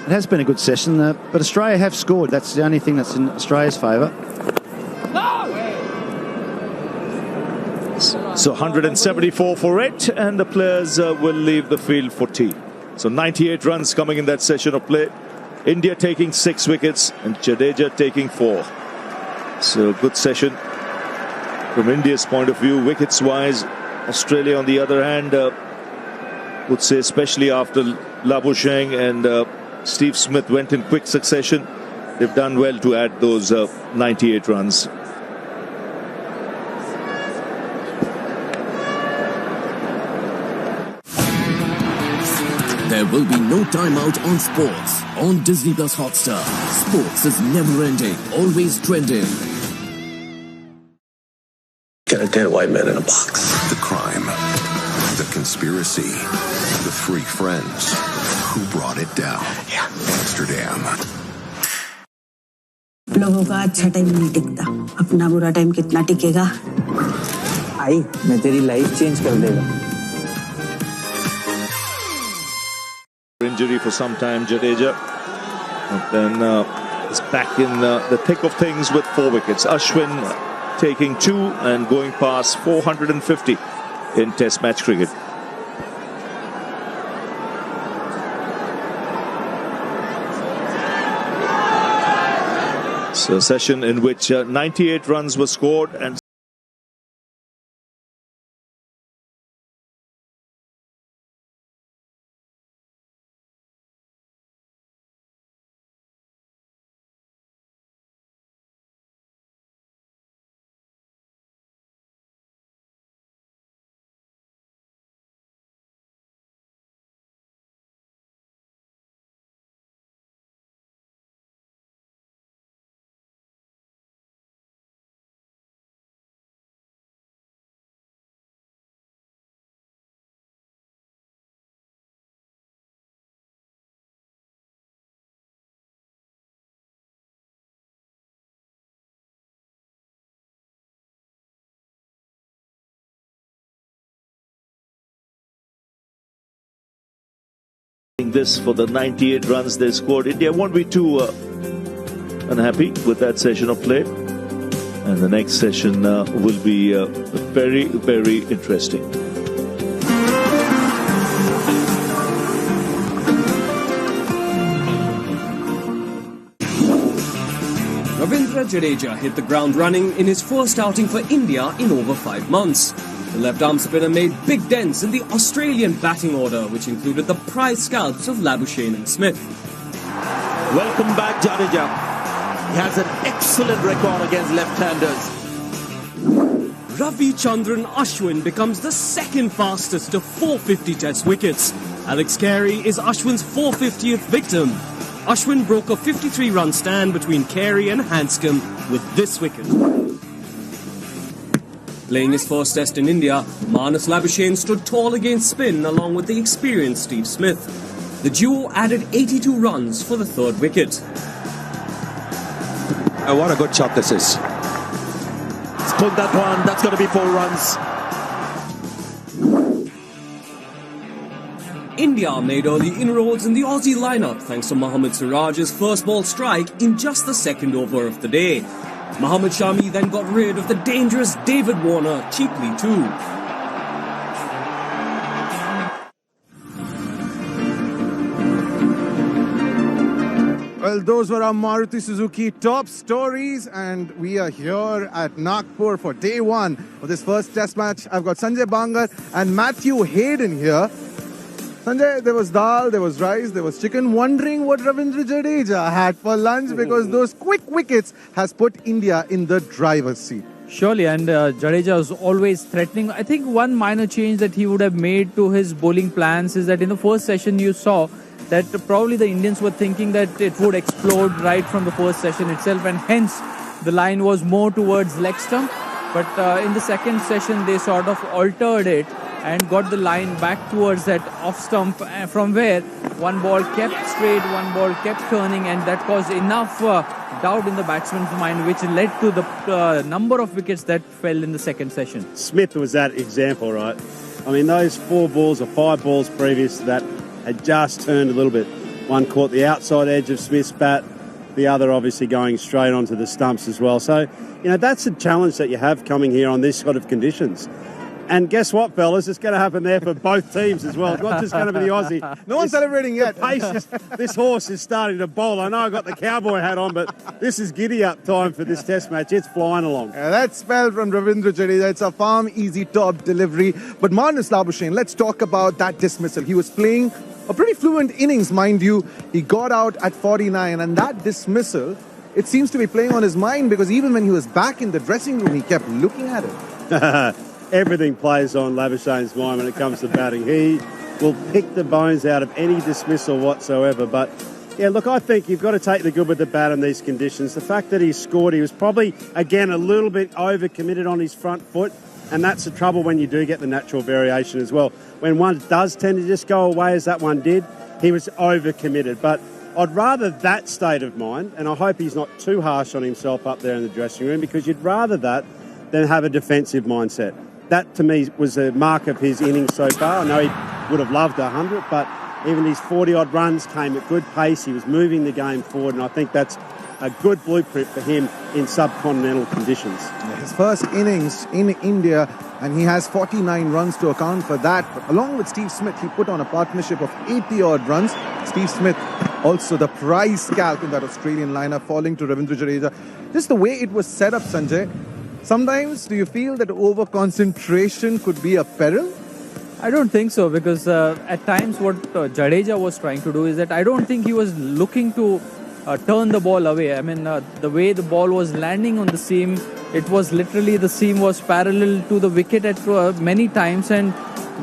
It has been a good session, but Australia have scored. That's the only thing that's in Australia's favour.
So 174 for 8, and the players will leave the field for tea. So 98 runs coming in that session of play. India taking 6 wickets and Jadeja taking 4. So good session from India's point of view, wickets-wise. Australia, on the other hand, would say, especially after Labuschagne and Steve Smith went in quick succession, they've done well to add those 98 runs.
There will be no timeout on sports on Disney Plus Hotstar. Sports is never ending, always trending.
Got a dead white man in a box.
The crime, the conspiracy, the three friends who brought it down. Amsterdam.
लोगों का अच्छा time नहीं टिकता, अपना बुरा time कितना टिकेगा?
आई, मैं तेरी लाइफ चेंज कर देगा.
Injury for some time, Jadeja. And then is back in the thick of things with 4 wickets. Ashwin taking 2 and going past 450 in Test match cricket. So a session in which 98 runs were scored and This for the 98 runs they scored. India won't be too unhappy with that session of play. And the next session will be very, very interesting.
Ravindra Jadeja hit the ground running in his first outing for India in over 5 months. The left-arm spinner made big dents in the Australian batting order, which included the prize scalps of Labuschagne and Smith.
Welcome back, Jadeja. He has an excellent record against left-handers.
Ravi Chandran Ashwin becomes the second fastest to 450 test wickets. Alex Carey is Ashwin's 450th victim. Ashwin broke a 53-run stand between Carey and Hanscom with this wicket. Playing his first test in India, Marnus Labuschagne stood tall against spin along with the experienced Steve Smith. The duo added 82 runs for the third wicket.
Oh, what a good shot this is. He's pulled that one. That's going to be 4 runs.
India made early inroads in the Aussie lineup thanks to Mohammad Siraj's first ball strike in just the second over of the day. Mohammad Shami then got rid of the dangerous David Warner cheaply too.
Well, those were our Maruti Suzuki top stories, and we are here at Nagpur for day 1 of this first test match. I've got Sanjay Bangar and Matthew Hayden here. Sanjay, there was dal, there was rice, there was chicken. Wondering what Ravindra Jadeja had for lunch, because those quick wickets has put India in the driver's seat.
Surely, and Jadeja was always threatening. I think one minor change that he would have made to his bowling plans is that in the first session you saw that probably the Indians were thinking that it would explode right from the first session itself, and hence the line was more towards leg stump. But in the second session they sort of altered it and got the line back towards that off stump, from where one ball kept straight, one ball kept turning, and that caused enough doubt in the batsman's mind, which led to the number of wickets that fell in the second session.
Smith was that example, right? I mean, those 4 balls or 5 balls previous to that had just turned a little bit. One caught the outside edge of Smith's bat, the other obviously going straight onto the stumps as well. So, you know, that's a challenge that you have coming here on this sort of conditions. And guess what, fellas? It's going to happen there for both teams as well. It's not just going to be the Aussie.
No one's celebrating yet.
This horse is starting to bowl. I know I've got the cowboy hat on, but this is giddy-up time for this test match. It's flying along.
That spell from Ravindra Jadeja. It's a farm easy top delivery. But Marnus Labuschagne, let's talk about that dismissal. He was playing a pretty fluent innings, mind you. He got out at 49, and that dismissal, it seems to be playing on his mind, because even when he was back in the dressing room, he kept looking at it.
Everything plays on Labuschagne's mind when it comes to batting. He will pick the bones out of any dismissal whatsoever. But, yeah, look, I think you've got to take the good with the bad in these conditions. The fact that he scored, he was probably, again, a little bit overcommitted on his front foot, and that's the trouble when you do get the natural variation as well. When one does tend to just go away, as that one did, he was overcommitted. But I'd rather that state of mind, and I hope he's not too harsh on himself up there in the dressing room, because you'd rather that than have a defensive mindset. That, to me, was a mark of his innings so far. I know he would have loved 100, but even his 40-odd runs came at good pace. He was moving the game forward, and I think that's a good blueprint for him in subcontinental conditions.
His first innings in India, and he has 49 runs to account for that. But along with Steve Smith, he put on a partnership of 80-odd runs. Steve Smith, also the prize scalp in that Australian lineup, falling to Ravindra Jadeja. Just the way it was set up, Sanjay, sometimes do you feel that over-concentration could be a peril?
I don't think so, because at times what Jadeja was trying to do is that I don't think he was looking to turn the ball away. I mean, the way the ball was landing on the seam, it was literally, the seam was parallel to the wicket at many times, and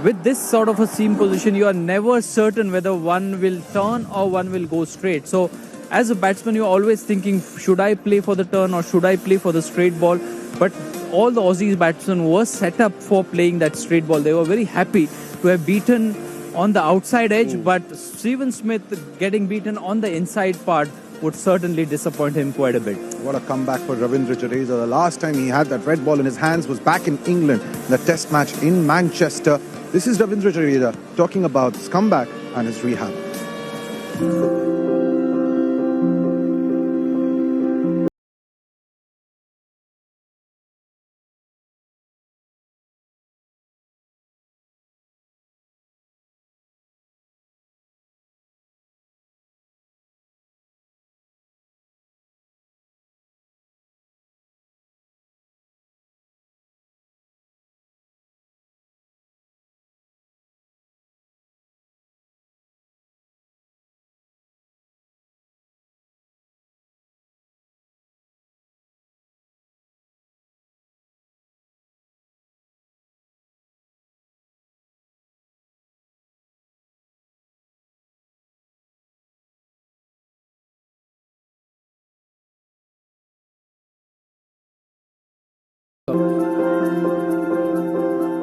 with this sort of a seam position, you are never certain whether one will turn or one will go straight. So as a batsman, you're always thinking, should I play for the turn or should I play for the straight ball? But all the Aussies batsmen were set up for playing that straight ball. They were very happy to have beaten on the outside edge, but Stephen Smith getting beaten on the inside part would certainly disappoint him quite a bit.
What a comeback for Ravindra Jadeja. The last time he had that red ball in his hands was back in England, the test match in Manchester. This is Ravindra Jadeja talking about his comeback and his rehab.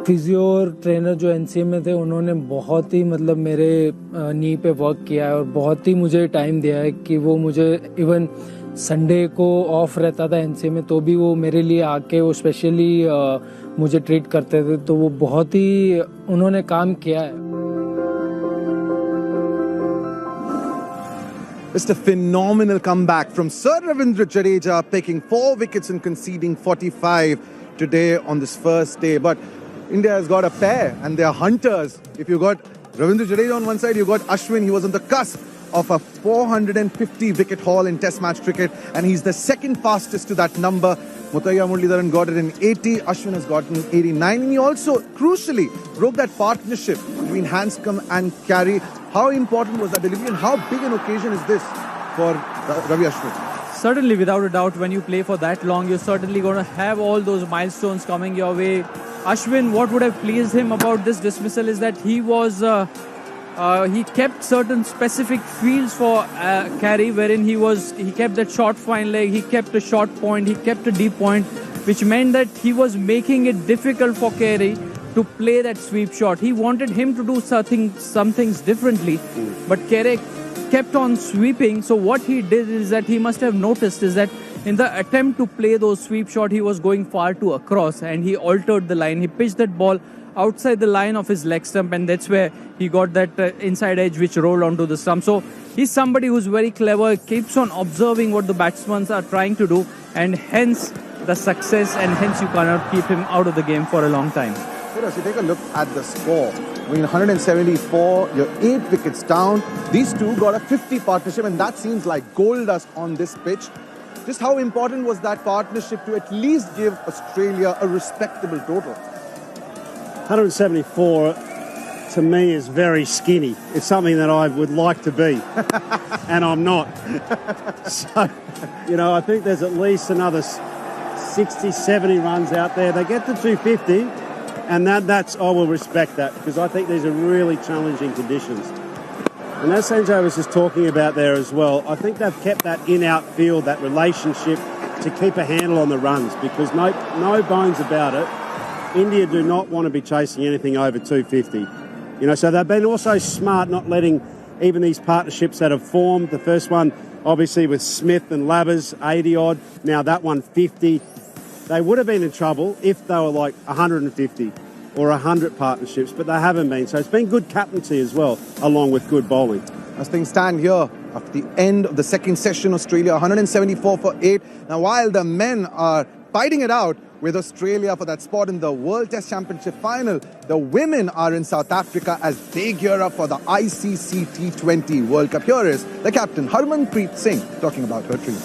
Physio और trainer जो NCA में थे उन्होंने बहुत ही मतलब मेरे नी पे work किया है और बहुत ही मुझे टाइम दिया है कि वो मुझे इवन संडे को ऑफ रहता था एनसीए में तो भी वो मेरे लिए आके वो स्पेशली मुझे ट्रीट करते थे तो वो बहुत ही उन्होंने काम किया है.
Just a phenomenal comeback from Sir Ravindra Jadeja, picking 4 wickets and conceding 45 today on this first day. But India has got a pair and they are hunters. If you got Ravindra Jadeja on one side, you got Ashwin. He was on the cusp of a 450 wicket haul in Test match cricket, and he's the second fastest to that number. Mutaiya Muralidharan got it in 80, Ashwin has gotten 89, and he also crucially broke that partnership between Hanscom and Carey. How important was that delivery and how big an occasion is this for Ravi Ashwin?
Certainly, without a doubt, when you play for that long, you're certainly going to have all those milestones coming your way. Ashwin, what would have pleased him about this dismissal is that he was he kept certain specific fields for Carey, wherein he kept that short fine leg, he kept a short point, he kept a deep point, which meant that he was making it difficult for Carey to play that sweep shot. He wanted him to do some things differently, but Carey kept on sweeping. So what he did is that he must have noticed is that in the attempt to play those sweep shot, he was going far too across and he altered the line. He pitched that ball outside the line of his leg stump, and that's where he got that inside edge which rolled onto the stump. So he's somebody who's very clever, keeps on observing what the batsmen are trying to do, and hence the success, and hence you cannot keep him out of the game for a long time.
If you take a look at the score, I mean 174, you're 8 wickets down. These two got a 50 partnership, and that seems like gold dust on this pitch. Just how important was that partnership to at least give Australia a respectable total?
174 to me is very skinny. It's something that I would like to be, and I'm not. So, I think there's at least another 60, 70 runs out there. They get to 250, and I will respect that, because I think these are really challenging conditions. And as Sanjay was just talking about there as well, I think they've kept that in-out field, that relationship, to keep a handle on the runs, because no bones about it, India do not want to be chasing anything over 250. So they've been also smart not letting even these partnerships that have formed. The first one, obviously, with Smith and Labbers, 80-odd. Now that one, 50. They would have been in trouble if they were like 150 or 100 partnerships, but they haven't been. So it's been good captaincy as well, along with good bowling.
As things stand here, after the end of the second session, Australia 174 for 8. Now, while the men are fighting it out with Australia for that spot in the World Test Championship final, the women are in South Africa as they gear up for the ICC T20 World Cup. Here is the captain, Harmanpreet Singh, talking about her team.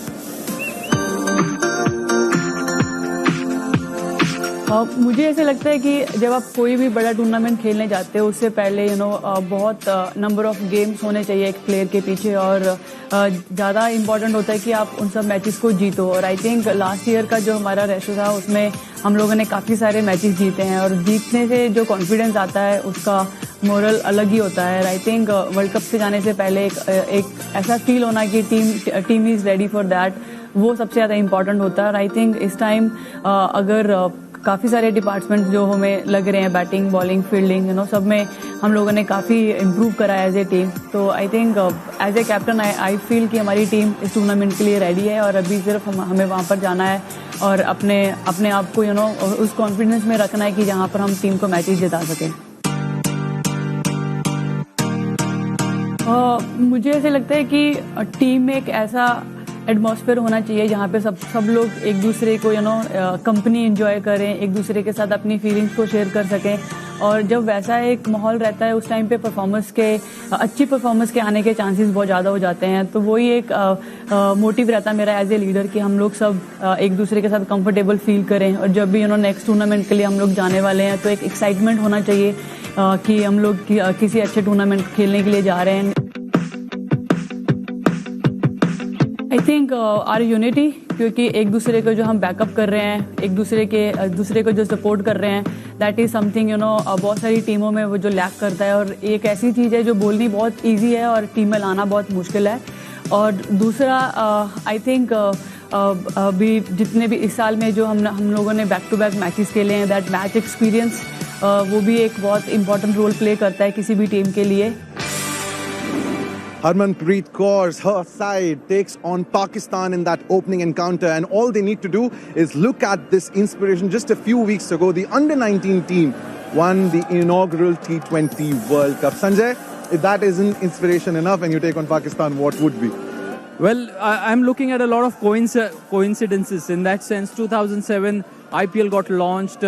मुझे ऐसे लगता है कि जब आप कोई भी बड़ा टूर्नामेंट खेलने जाते हो उससे पहले बहुत नंबर ऑफ गेम्स होने चाहिए एक प्लेयर के पीछे, और ज़्यादा इम्पोर्टेंट होता है कि आप उन सब मैचेस को जीतो. और आई थिंक लास्ट ईयर का जो हमारा रेशो था उसमें हम लोगों ने काफ़ी सारे मैचेस जीते हैं, और जीतने से जो कॉन्फिडेंस आता है उसका मोरल अलग ही होता है. आई थिंक वर्ल्ड कप से जाने से पहले एक ऐसा फील होना कि team is ready for that, वो सबसे ज़्यादा इम्पोर्टेंट होता है. और आई थिंक इस टाइम अगर काफ़ी सारे डिपार्टमेंट जो हमें लग रहे हैं, बैटिंग, बॉलिंग, फील्डिंग, सब में हम लोगों ने काफ़ी इम्प्रूव करा है एज ए टीम. तो I think as a captain I feel कि हमारी टीम इस टूर्नामेंट के लिए रेडी है, और अभी सिर्फ हमें वहाँ पर जाना है और अपने आप को उस कॉन्फिडेंस में रखना है कि जहाँ पर हम टीम को मैचेस जिता सकें. मुझे ऐसे लगता है कि टीम में एक ऐसा एटमॉस्फेयर होना चाहिए जहाँ पे सब लोग एक दूसरे को कंपनी एंजॉय करें, एक दूसरे के साथ अपनी फीलिंग्स को शेयर कर सकें। और जब वैसा एक माहौल रहता है उस टाइम पे अच्छी परफॉर्मेंस के आने के चांसेस बहुत ज़्यादा हो जाते हैं। तो वही एक मोटिव रहता है मेरा एज ए लीडर कि हम लोग सब एक दूसरे के साथ कंफर्टेबल फील करें। और जब भी नेक्स्ट टूर्नामेंट के लिए हम लोग जाने वाले हैं तो एक एक्साइटमेंट होना चाहिए कि हम लोग किसी अच्छे टूर्नामेंट खेलने के लिए जा रहे हैं। आई थिंक आर यूनिटी, क्योंकि एक दूसरे को जो हम बैकअप कर रहे हैं, एक दूसरे को जो सपोर्ट कर रहे हैं, दैट इज़ समथिंग बहुत सारी टीमों में वो जो लैक करता है। और एक ऐसी चीज़ है जो बोलनी बहुत इजी है और टीम में लाना बहुत मुश्किल है। और दूसरा आई थिंक अभी जितने भी इस साल में जो हम लोगों ने बैक टू बैक मैचेस खेले हैं, दैट मैच एक्सपीरियंस वो भी एक बहुत इंपॉर्टेंट रोल प्ले करता है किसी भी टीम के लिए।
Harmanpreet Kaur's her side takes on Pakistan in that opening encounter, and all they need to do is look at this inspiration. Just a few weeks ago, the under-19 team won the inaugural T20 World Cup. Sanjay, if that isn't inspiration enough and you take on Pakistan, what would be?
Well, I'm looking at a lot of coincidences. In that sense, 2007 IPL got launched,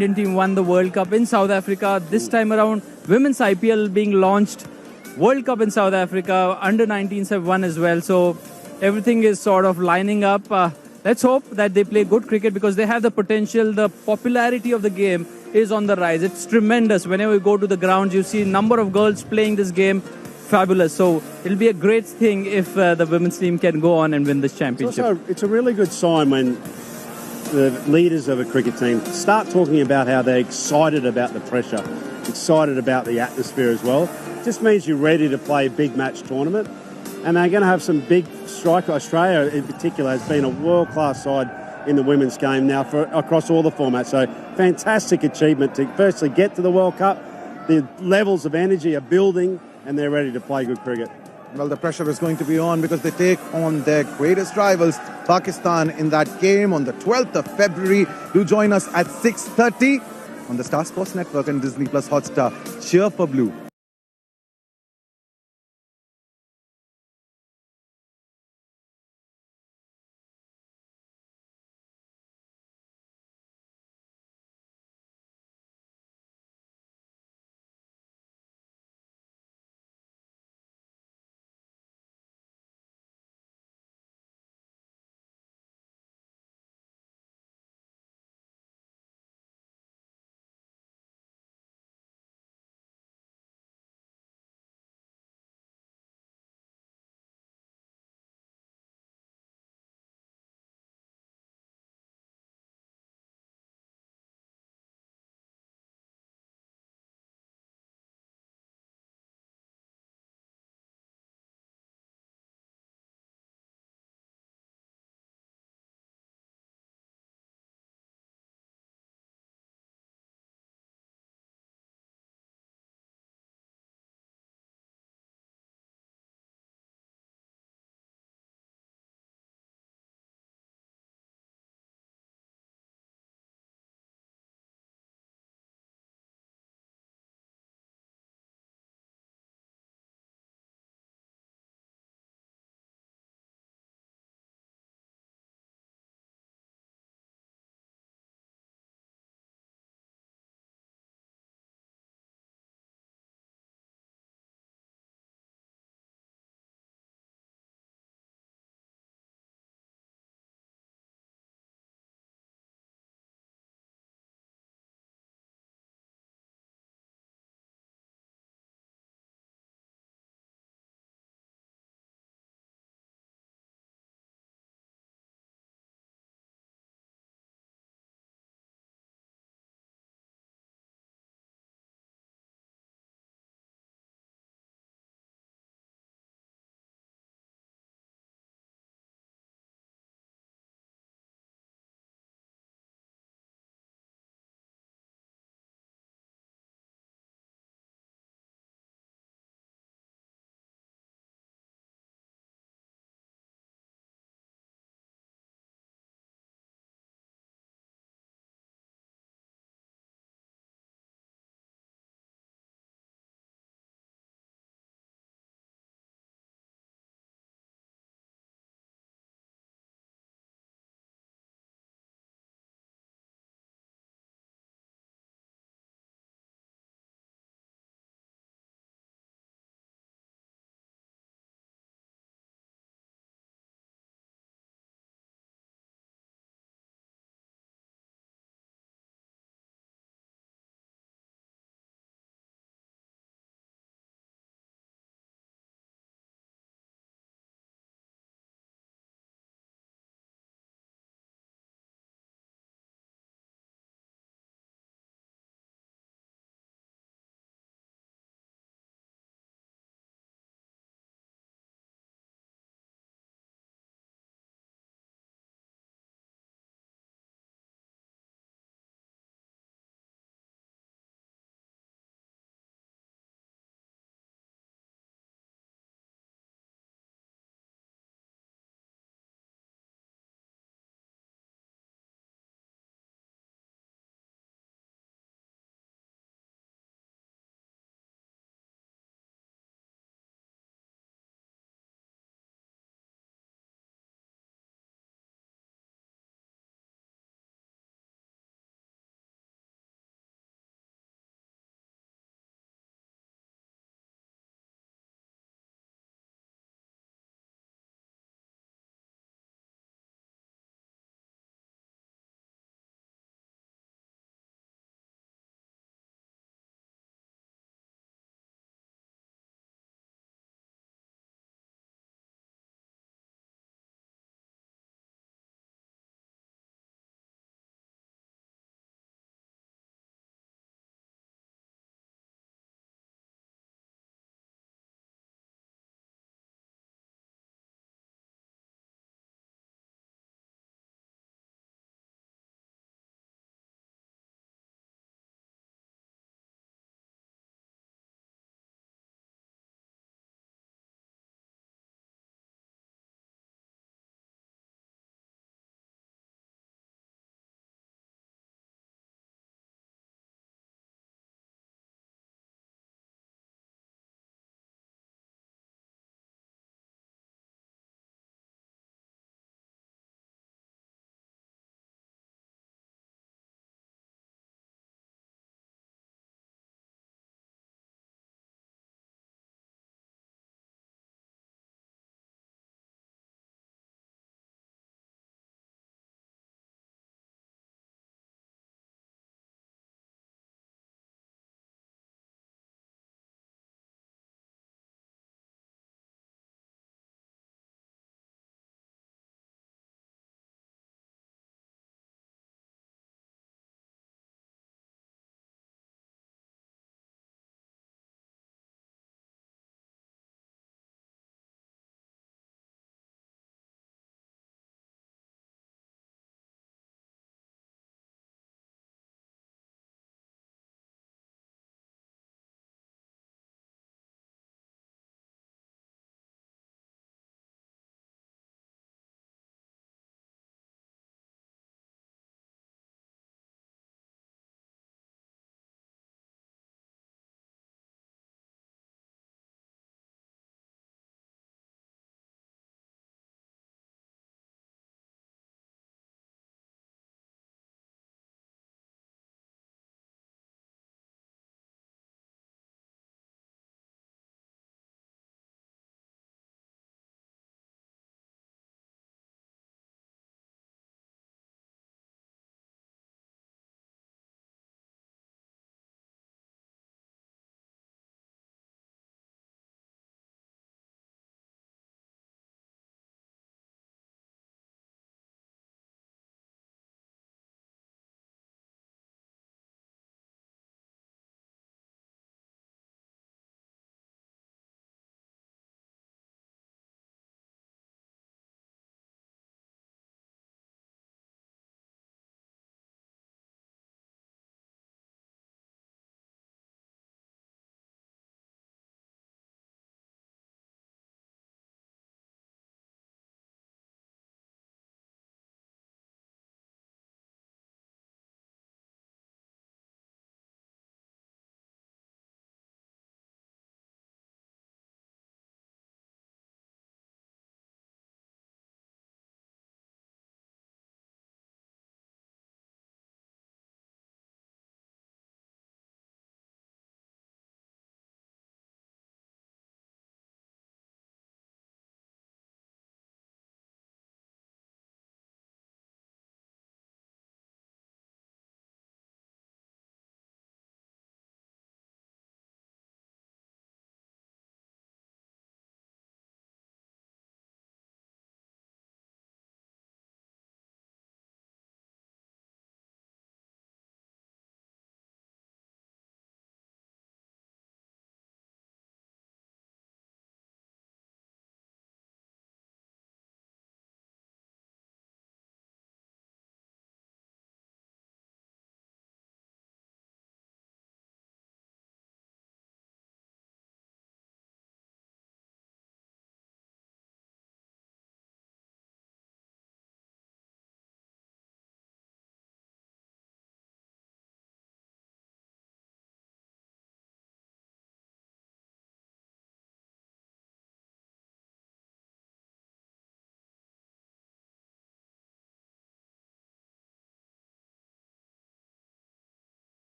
Indian team won the World Cup in South Africa. This time around, women's IPL being launched, World Cup in South Africa, under-19s have won as well. So everything is sort of lining up. Let's hope that they play good cricket because they have the potential. The popularity of the game is on the rise. It's tremendous. Whenever you go to the grounds, you see a number of girls playing this game. Fabulous. So it'll be a great thing if the women's team can go on and win this championship.
It's a really good sign when the leaders of a cricket team start talking about how they're excited about the pressure, excited about the atmosphere as well. Just means you're ready to play a big match tournament. And they're going to have some big striker. Australia in particular has been a world-class side in the women's game now across all the formats. So fantastic achievement to firstly get to the World Cup. The levels of energy are building and they're ready to play good cricket.
Well, the pressure is going to be on because they take on their greatest rivals, Pakistan, in that game on the 12th of February. Do join us at 6:30 on the Star Sports Network and Disney Plus Hotstar. Cheer for Blue.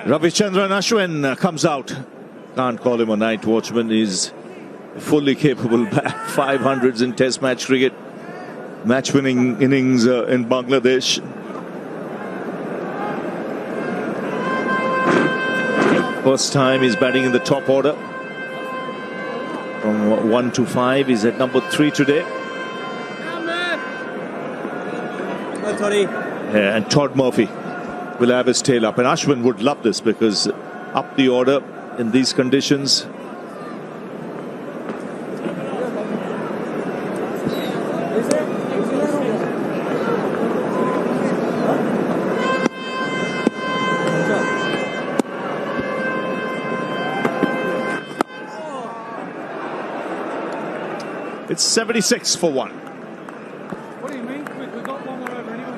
Ravichandran Ashwin comes out. Can't call him a night watchman. He's fully capable. 500s in Test match cricket. Match-winning innings in Bangladesh. First time he's batting in the top order. From 1 to 5, he's at number 3 today. Yeah, and Todd Murphy will have his tail up. And Ashwin would love this because up the order in these conditions. It's 76 for 1.
What do you mean? We got one more over anyway.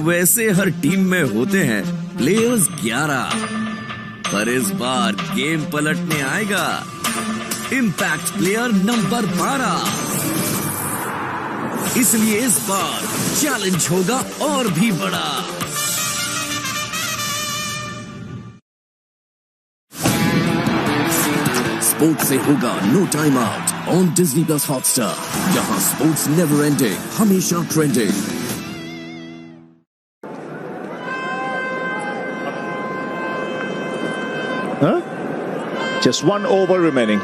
वैसे हर team में होते हैं players 11, पर इस बार game पलटने आएगा impact player number 12। इसलिए इस बार चैलेंज होगा और भी बड़ा। स्पोर्ट्स से होगा no time out on Disney plus Hotstar, जहां स्पोर्ट्स नेवर एंडिंग, हमेशा trending.
Huh? Just 1 over remaining.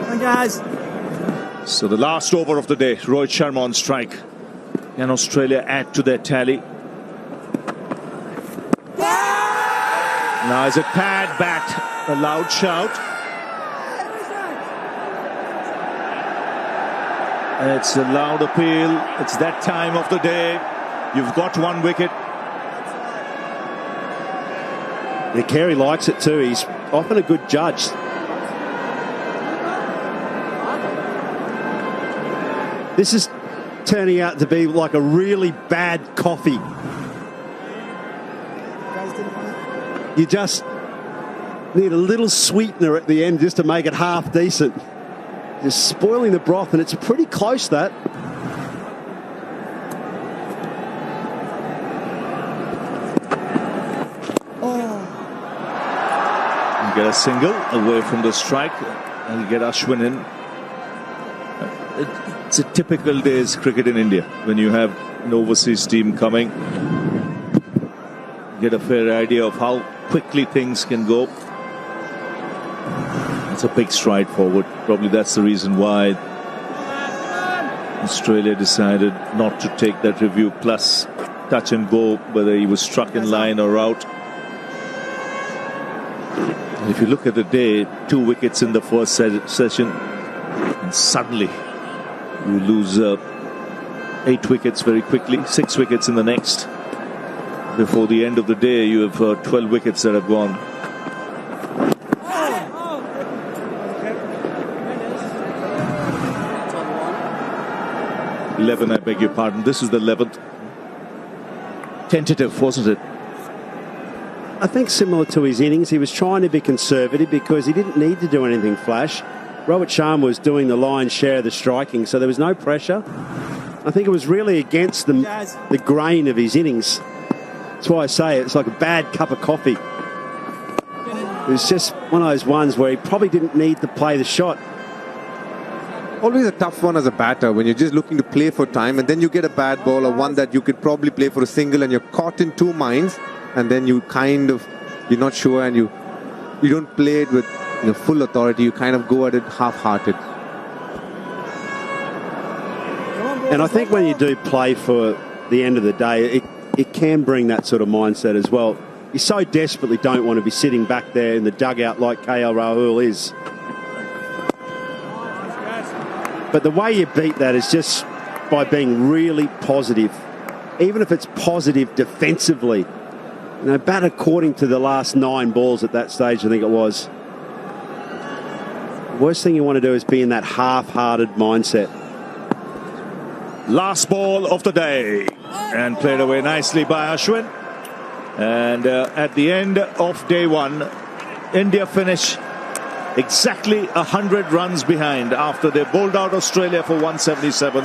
Hi guys.
So the last over of the day, Rohit Sharma on strike. Can Australia add to their tally? Now is it pad bat? A loud shout. It's a loud appeal. It's that time of the day. You've got 1 wicket.
Yeah, Carey likes it too. He's often a good judge. This is turning out to be like a really bad coffee. You just need a little sweetener at the end just to make it half decent. You're spoiling the broth, and it's pretty close, that.
You get a single away from the strike, and you get Ashwin in. It's a typical day's cricket in India when you have an overseas team coming. Get a fair idea of how quickly things can go. It's a big stride forward. Probably that's the reason why Australia decided not to take that review plus touch and go, whether he was struck in line or out. And if you look at the day, 2 wickets in the first session, and suddenly you lose 8 wickets very quickly, 6 wickets in the next. Before the end of the day, you have 12 wickets that have gone. 11, I beg your pardon. This is the 11th. Tentative, wasn't it?
I think similar to his innings, he was trying to be conservative because he didn't need to do anything flash. Rohit Sharma was doing the lion's share of the striking, so there was no pressure. I think it was really against the grain of his innings. That's why I say it's like a bad cup of coffee. It was just one of those ones where he probably didn't need to play the shot.
Always a tough one as a batter when you're just looking to play for time, and then you get a bad ball or one that you could probably play for a single, and you're caught in 2 minds, and then you're not sure, and you don't play it with full authority. You kind of go at it half-hearted.
And I think when you do play for the end of the day, it can bring that sort of mindset as well. You so desperately don't want to be sitting back there in the dugout like KL Rahul is. But the way you beat that is just by being really positive. Even if it's positive defensively. Bat according to the last 9 balls at that stage, I think it was. The worst thing you want to do is be in that half-hearted mindset.
Last ball of the day. And played away nicely by Ashwin. And at the end of day 1, India finish exactly 100 runs behind after they bowled out Australia for 177.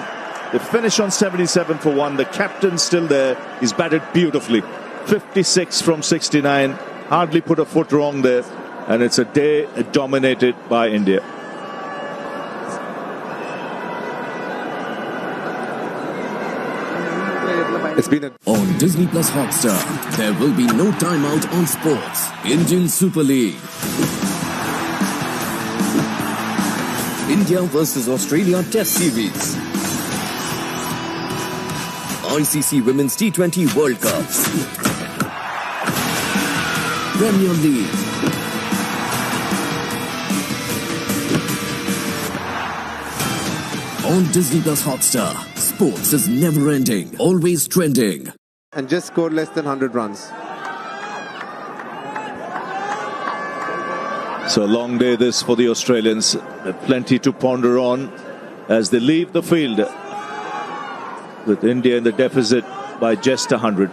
They finish on 77 for 1. The captain's still there. He's batted beautifully. 56 from 69. Hardly put a foot wrong there. And it's a day dominated by India.
It's been
On Disney Plus Hotstar, there will be no timeout on sports. Indian Super League. India versus Australia Test Series. ICC Women's T20 World Cup. Premier League. On Disney Plus Hotstar, sports is never ending, always trending.
And just scored less than 100 runs.
So a long day this for the Australians. Plenty to ponder on as they leave the field with India in the deficit by just 100.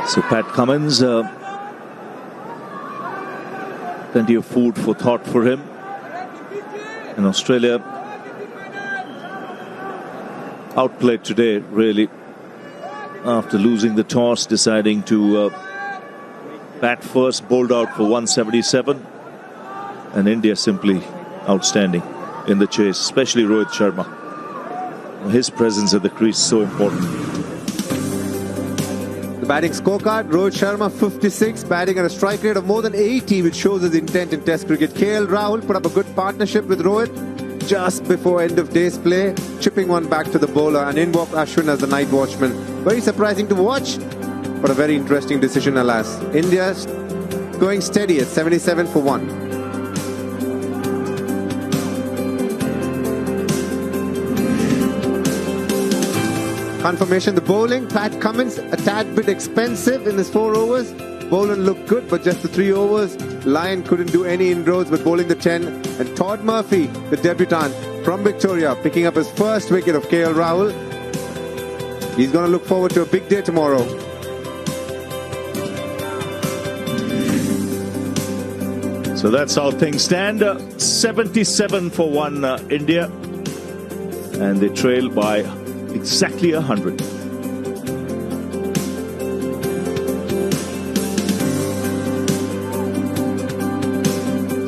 So Pat Cummins, plenty of food for thought for him. And Australia outplayed today, really, after losing the toss, deciding to bat first, bowled out for 177. And India simply outstanding in the chase, especially Rohit Sharma. His presence at the crease is so important.
The batting scorecard, Rohit Sharma 56, batting at a strike rate of more than 80, which shows his intent in Test cricket. KL Rahul put up a good partnership with Rohit just before end of day's play, chipping one back to the bowler, and in walked Ashwin as the night watchman. Very surprising to watch, but a very interesting decision, alas. India going steady at 77 for 1. Confirmation, the bowling, Pat Cummins, a tad bit expensive in his 4 overs. Boland looked good, but just the 3 overs. Lyon couldn't do any inroads, but bowling the 10. And Todd Murphy, the debutant from Victoria, picking up his first wicket of KL Rahul. He's going to look forward to a big day tomorrow.
So that's how things stand. 77 for 1 India. And they trail by exactly 100.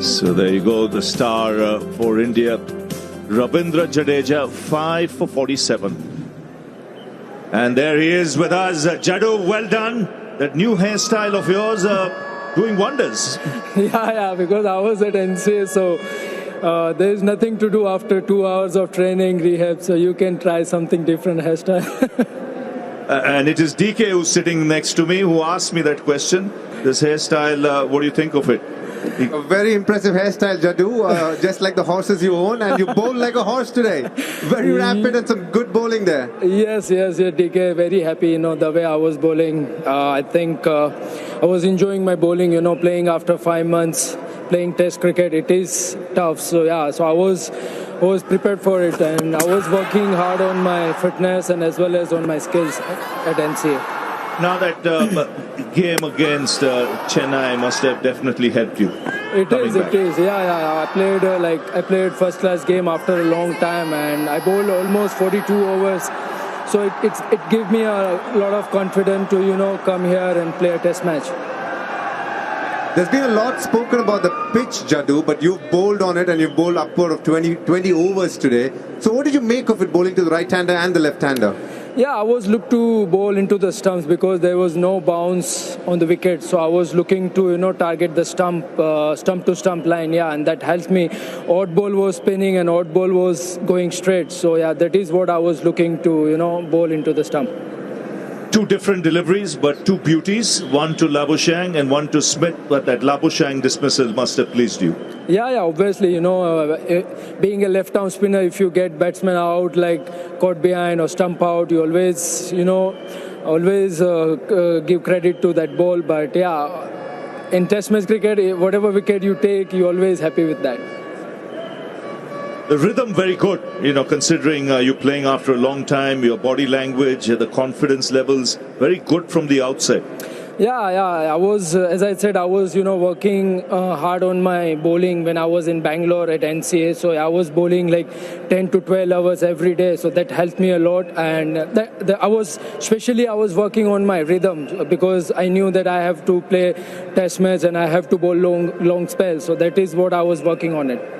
So there you go, the star for India, Ravindra Jadeja, 5 for 47. And there he is with us, Jadu, well done. That new hairstyle of yours doing wonders.
Yeah, because I was at NCA, so there is nothing to do after 2 hours of training, rehab, so you can try something different hairstyle.
And it is DK who's sitting next to me who asked me that question. This hairstyle, what do you think of it?
A very impressive hairstyle, Jadu, just like the horses you own, and you bowl like a horse today. Very rapid and some good bowling there.
Yes, DK, very happy, the way I was bowling. I think I was enjoying my bowling, playing after 5 months, playing Test cricket. It is tough, so I was prepared for it, and I was working hard on my fitness and as well as on my skills at NCA.
Now that game against Chennai must have definitely helped you.
It is. Yeah. I played first class game after a long time, and I bowled almost 42 overs. So it gave me a lot of confidence to come here and play a test match.
There's been a lot spoken about the pitch, Jadu, but you've bowled on it and you've bowled upward of 20 overs today. So what did you make of it, bowling to the right-hander and the left-hander?
Yeah, I was looking to bowl into the stumps because there was no bounce on the wicket. So I was looking to, target the stump to stump line. Yeah, and that helped me. Odd ball was spinning and odd ball was going straight. So yeah, that is what I was looking to, bowl into the stump.
2 different deliveries, but 2 beauties. One to Labuschagne and one to Smith. But that Labuschagne dismissal must have pleased you.
Yeah, obviously, being a left-arm spinner, if you get batsmen out, like caught behind or stump out, you always, give credit to that ball. But yeah, in Test match cricket, whatever wicket you take, you're always happy with that.
The rhythm very good, considering you're playing after a long time, your body language, the confidence levels, very good from the outset.
Yeah, I was, as I said, I was, working hard on my bowling when I was in Bangalore at NCA. So I was bowling like 10 to 12 hours every day. So that helped me a lot. And I was working on my rhythm because I knew that I have to play test match and I have to bowl long spells. So that is what I was working on it.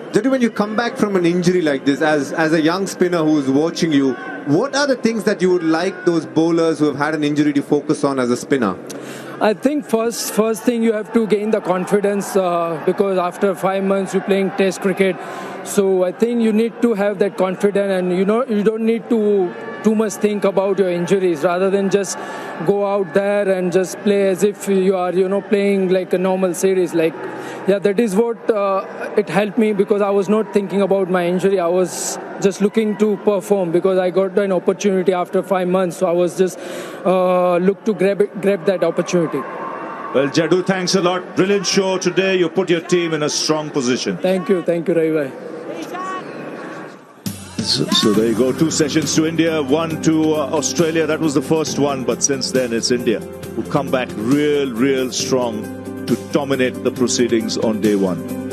Jadu, when you come back from an injury like this, as a young spinner who's watching you, what are the things that you would like those bowlers who have had an injury to focus on as a spinner?
I think first thing you have to gain the confidence because after 5 months you're playing test cricket. So I think you need to have that confidence and you don't need to too much think about your injuries rather than just go out there and just play as if you are playing like a normal series. That is what it helped me because I was not thinking about my injury. I was just looking to perform because I got an opportunity after 5 months. So I was just look to grab that opportunity.
Well, Jadu, thanks a lot. Brilliant show today. You put your team in a strong position.
Thank you, Ravi bhai.
So there you go, 2 sessions to India, 1 to Australia. That was the first one, but since then it's India who come back real strong to dominate the proceedings on day 1.